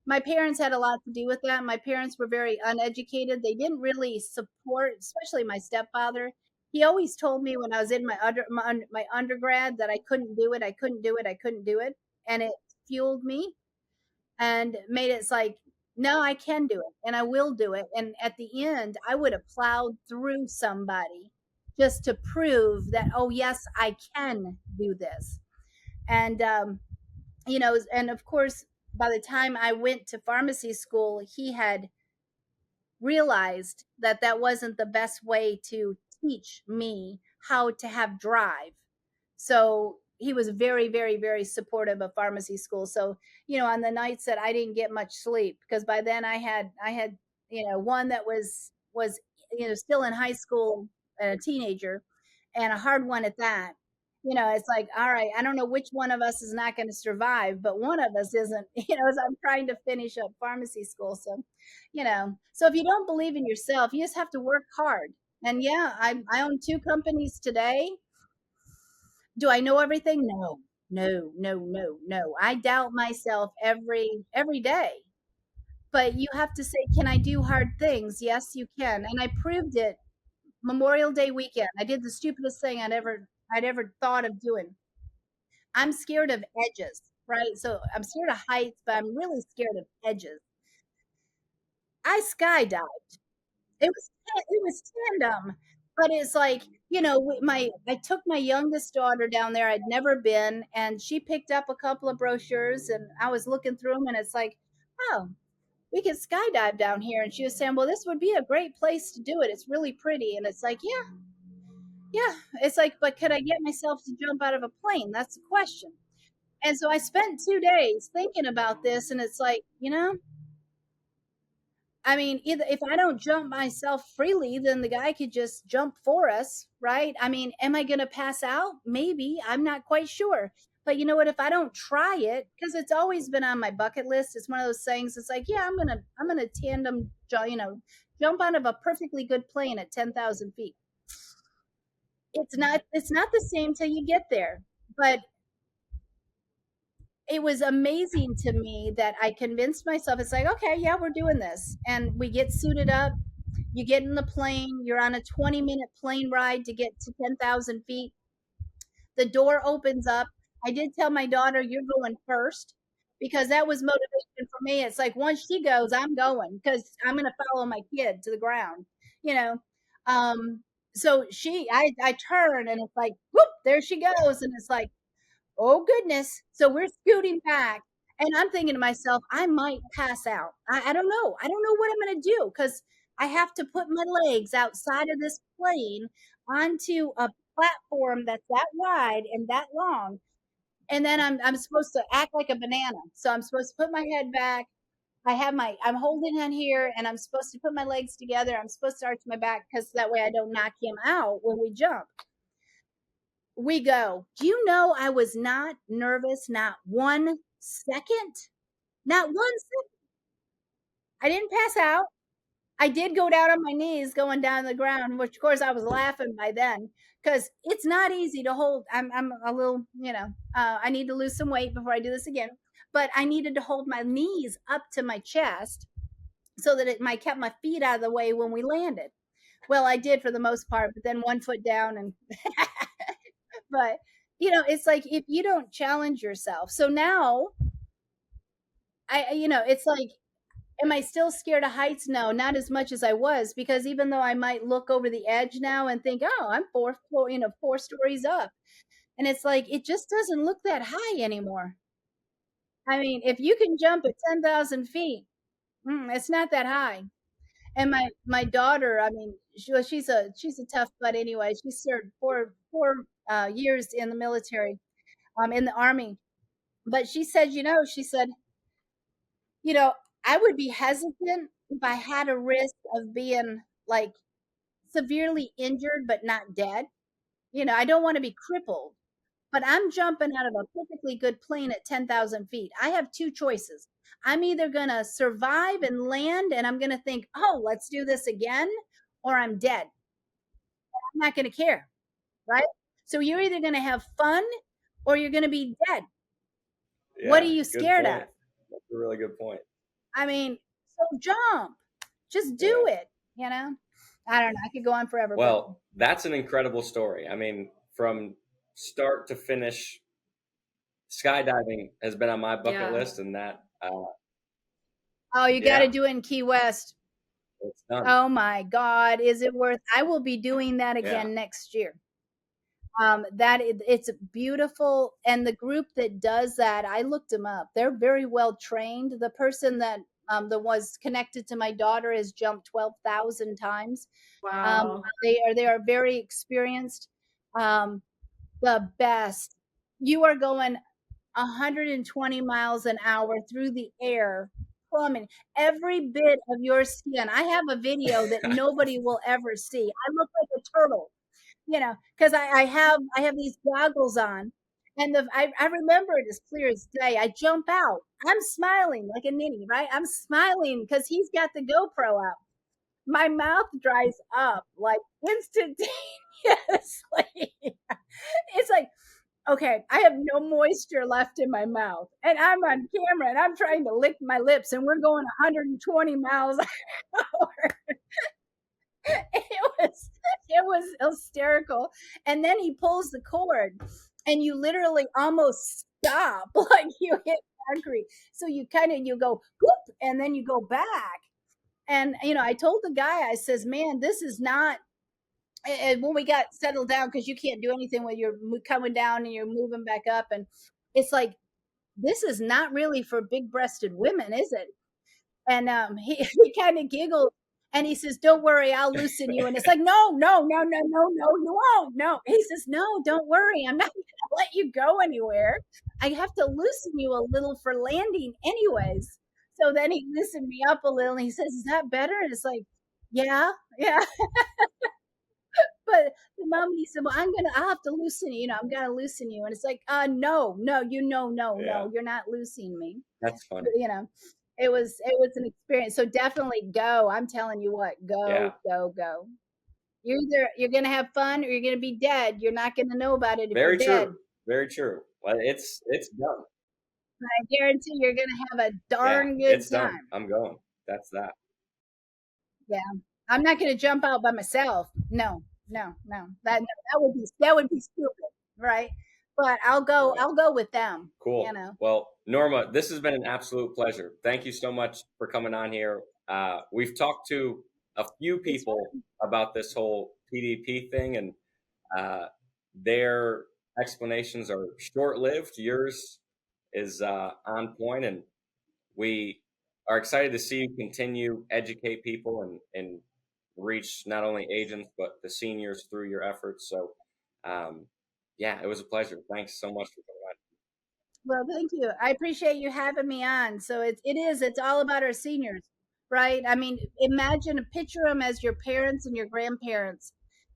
my parents, had a lot to do with that. My parents were very uneducated. They didn't really support, especially my stepfather. He always told me when I was in my undergrad that I couldn't do it, I couldn't do it, I couldn't do it, and it fueled me and made it like, no, I can do it and I will do it. And at the end, I would have plowed through somebody just to prove that, oh yes, I can do this. And and of course, by the time I went to pharmacy school, he had realized that that wasn't the best way to teach me how to have drive. So he was very, very, very supportive of pharmacy school. So, on the nights that I didn't get much sleep, because by then I had one that was still in high school, a teenager, and a hard one at that. It's like, all right, I don't know which one of us is not going to survive, but one of us isn't, as I'm trying to finish up pharmacy school. So if you don't believe in yourself, you just have to work hard. And yeah, I own 2 companies today. Do I know everything? No, no, no, no, no. I doubt myself every day. But you have to say, can I do hard things? Yes, you can. And I proved it Memorial Day weekend. I did the stupidest thing I'd ever thought of doing. I'm scared of edges, right? So I'm scared of heights, but I'm really scared of edges. I skydived. it was tandem, but it's like, I took my youngest daughter down there. I'd never been, and she picked up a couple of brochures, and I was looking through them, and it's like, oh, we can skydive down here. And she was saying, well, this would be a great place to do it. It's really pretty. And it's like, yeah, yeah. It's like, but could I get myself to jump out of a plane? That's the question. And so I spent 2 days thinking about this, and it's like, I mean, either if I don't jump myself freely, then the guy could just jump for us, right? I mean, am I going to pass out? Maybe. I'm not quite sure. But you know what? If I don't try it, because it's always been on my bucket list, it's one of those things. It's like, yeah, I'm gonna tandem, jump out of a perfectly good plane at 10,000 feet. It's not the same till you get there, but it was amazing to me that I convinced myself. It's like, okay, yeah, we're doing this, and we get suited up. You get in the plane. You're on a 20-minute plane ride to get to 10,000 feet. The door opens up. I did tell my daughter, you're going first, because that was motivation for me. It's like, once she goes, I'm going, because I'm going to follow my kid to the ground, you know. Um, so I turn, and it's like, whoop, there she goes. And it's like, oh goodness. So we're scooting back. And I'm thinking to myself, I might pass out. I don't know. I don't know what I'm going to do, because I have to put my legs outside of this plane onto a platform that's that wide and that long. And then I'm supposed to act like a banana. So I'm supposed to put my head back. I'm holding on here, and I'm supposed to put my legs together. I'm supposed to arch my back, because that way I don't knock him out when we jump. We go. Do you know I was not nervous, not 1 second? Not 1 second. I didn't pass out. I did go down on my knees going down the ground, which of course I was laughing by then, because it's not easy to hold. I'm a little, I need to lose some weight before I do this again. But I needed to hold my knees up to my chest so that it might kept my feet out of the way when we landed. Well, I did for the most part, but then 1 foot down, and but it's like, if you don't challenge yourself. So now it's like, am I still scared of heights? No, not as much as I was, because even though I might look over the edge now and think, oh, I'm 4 stories up, and it's like, it just doesn't look that high anymore. I mean, if you can jump at 10,000 feet, it's not that high. And my daughter, I mean, she's a tough butt anyway. She served four years in the military, in the army. But she said, you know, I would be hesitant if I had a risk of being like severely injured but not dead. I don't want to be crippled, but I'm jumping out of a perfectly good plane at 10,000 feet. I have two choices. I'm either going to survive and land, and I'm going to think, oh, let's do this again, or I'm dead. I'm not going to care, right? So you're either going to have fun, or you're going to be dead. What are Yeah, you good scared point. of? That's a really good point. I mean, so jump. Just do Yeah. it, I don't know. I could go on forever, but Well, that's an incredible story. I mean, from start to finish, skydiving has been on my bucket Yeah. list, and that, oh, you got to yeah, do it in Key West. it's done. Oh my God, is it worth? I will be doing that Yeah. again next year. It's beautiful, and the group that does that, I looked them up. They're very well trained. The person that was connected to my daughter has jumped 12,000 times. Wow. They are very experienced. Um, the best. You are going 120 miles an hour through the air, plummeting every bit of your skin. I have a video that nobody will ever see. I look like a turtle, because I have these goggles on, and I remember it as clear as day. I jump out. I'm smiling like a ninny, right? I'm smiling because he's got the GoPro out. My mouth dries up like instantaneously. It's like, okay, I have no moisture left in my mouth, and I'm on camera, and I'm trying to lick my lips, and we're going 120 miles an hour. It was hysterical. And then he pulls the cord, and you literally almost stop, like you hit concrete. So you go whoop, and then you go back. And, I told the guy, I says, man, this is not, and when we got settled down, because you can't do anything when you're coming down and you're moving back up. And it's like, this is not really for big breasted women, is it? And he kind of giggled and he says, don't worry, I'll loosen you. And it's like, no, no, no, no, no, no, you won't. No. He says, no, don't worry. I'm not going to let you go anywhere. I have to loosen you a little for landing anyways. So then he loosened me up a little and he says, is that better? And it's like, yeah, yeah. But the moment he said, well, I'll have to loosen you, I'm going to loosen you. And it's like, no, no, no, you're not loosening me. That's funny. It was an experience. So definitely go. I'm telling you what, go. You're going to have fun or you're going to be dead. You're not going to know about it if Very you're true. dead. Very true. Well, it's done. I guarantee you're going to have a darn good it's time. Done. I'm going. That's that. Yeah. I'm not going to jump out by myself. No. That would be stupid, right? But I'll go. Right. I'll go with them. Cool. Well, Norma, this has been an absolute pleasure. Thank you so much for coming on here. We've talked to a few people about this whole PDP thing, and their explanations are short-lived. Yours is on point, and we are excited to see you continue educate people and reach not only agents but the seniors through your efforts. So it was a pleasure. Thanks so much for coming on. Well, thank you. I appreciate you having me on. So it's all about our seniors, right? I mean, picture them as your parents and your grandparents.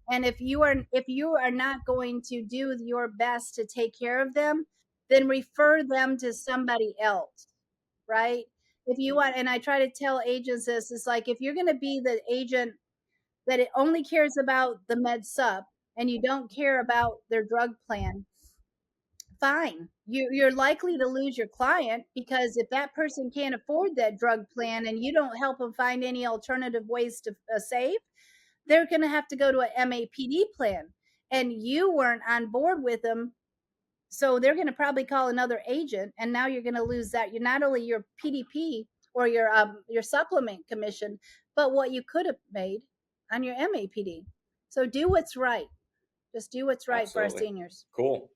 And if you are not going to do your best to take care of them, then refer them to somebody else, right? If you want, and I try to tell agents this, it's like, if you're going to be the agent that it only cares about the med sup and you don't care about their drug plan, fine. You're likely to lose your client, because if that person can't afford that drug plan and you don't help them find any alternative ways to save, they're going to have to go to an MAPD plan, and you weren't on board with them. So they're going to probably call another agent, and now you're going to lose that. You're not only your PDP or your supplement commission, but what you could have made on your MAPD. So do what's right. Just do what's right. Absolutely. For our seniors. Cool.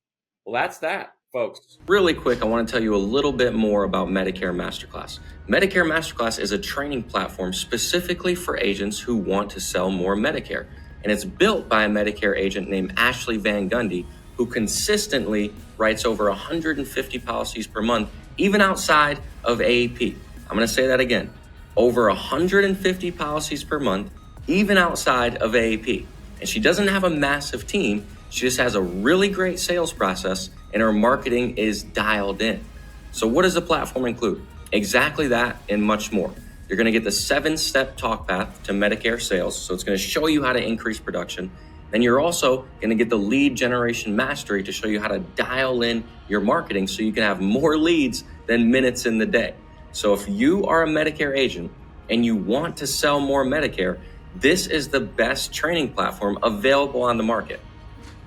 Well, that's that, folks. Really quick, I want to tell you a little bit more about Medicare Masterclass. Medicare Masterclass is a training platform specifically for agents who want to sell more Medicare. And it's built by a Medicare agent named Ashley Van Gundy, who consistently writes over 150 policies per month, even outside of AAP. I'm going to say that again. Over 150 policies per month, even outside of AAP. And she doesn't have a massive team. She just has a really great sales process, and her marketing is dialed in. So what does the platform include? Exactly that and much more. You're going to get the 7-step talk path to Medicare sales. So it's going to show you how to increase production. Then you're also going to get the lead generation mastery to show you how to dial in your marketing so you can have more leads than minutes in the day. So if you are a Medicare agent and you want to sell more Medicare, this is the best training platform available on the market.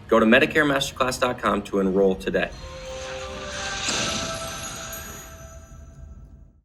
Go to MedicareMasterclass.com to enroll today.